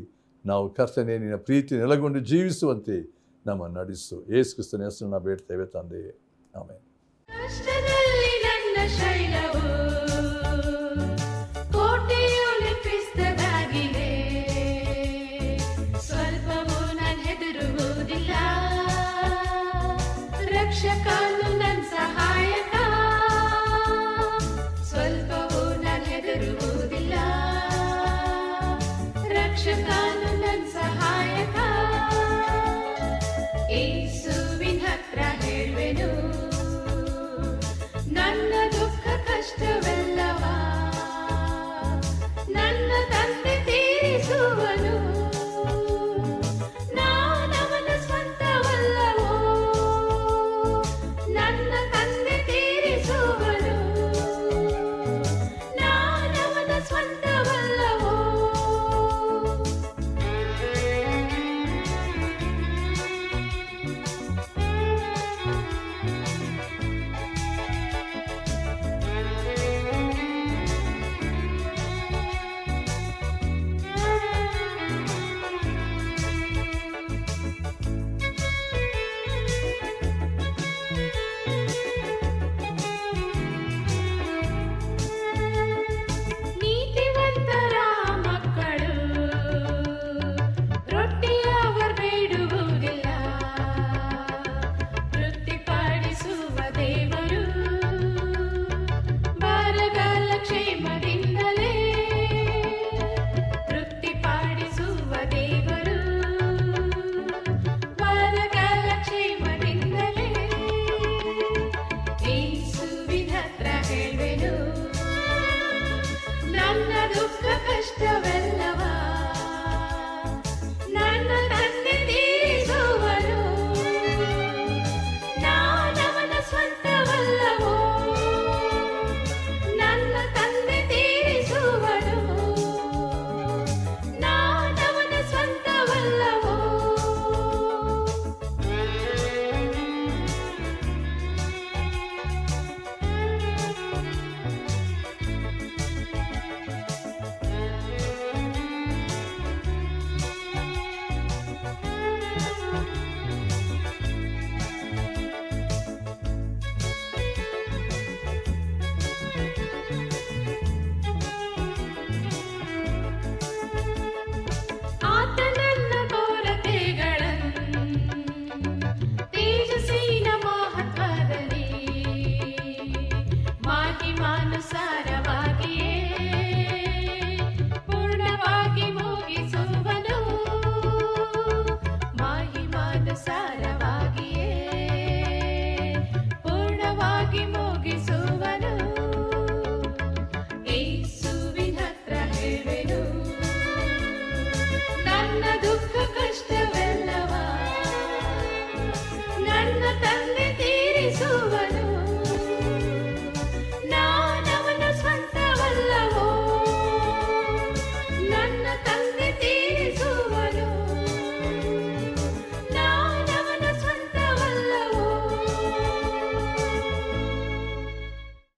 ನಾವು ಕರ್ತನೆ ನಿನ್ನ ಪ್ರೀತಿ ನೆಲೆಗೊಂಡು ಜೀವಿಸುವಂತೆ ನಮ್ಮನ್ನು ನಡೆಸು. ಯೇಸು ಕ್ರಿಸ್ತನ ಹೆಸರನ್ನು ಬೇಡ್ತೇವೆ ತಂದೆಯೇ, ಆಮೆನ್. ರಕ್ಷಕನು ನನ್ನ ಸಹಾಯಕ, ಸ್ವಲ್ಪವೂ ನಾನು ಹೆದರುವುದಿಲ್ಲ. ರಕ್ಷಕನು ನನ್ನ ಸಹಾಯಕ, ಯೇಸುವಿನ ಹತ್ರ ಹೇಳುವೆನು ನನ್ನ ದುಃಖ ಕಷ್ಟ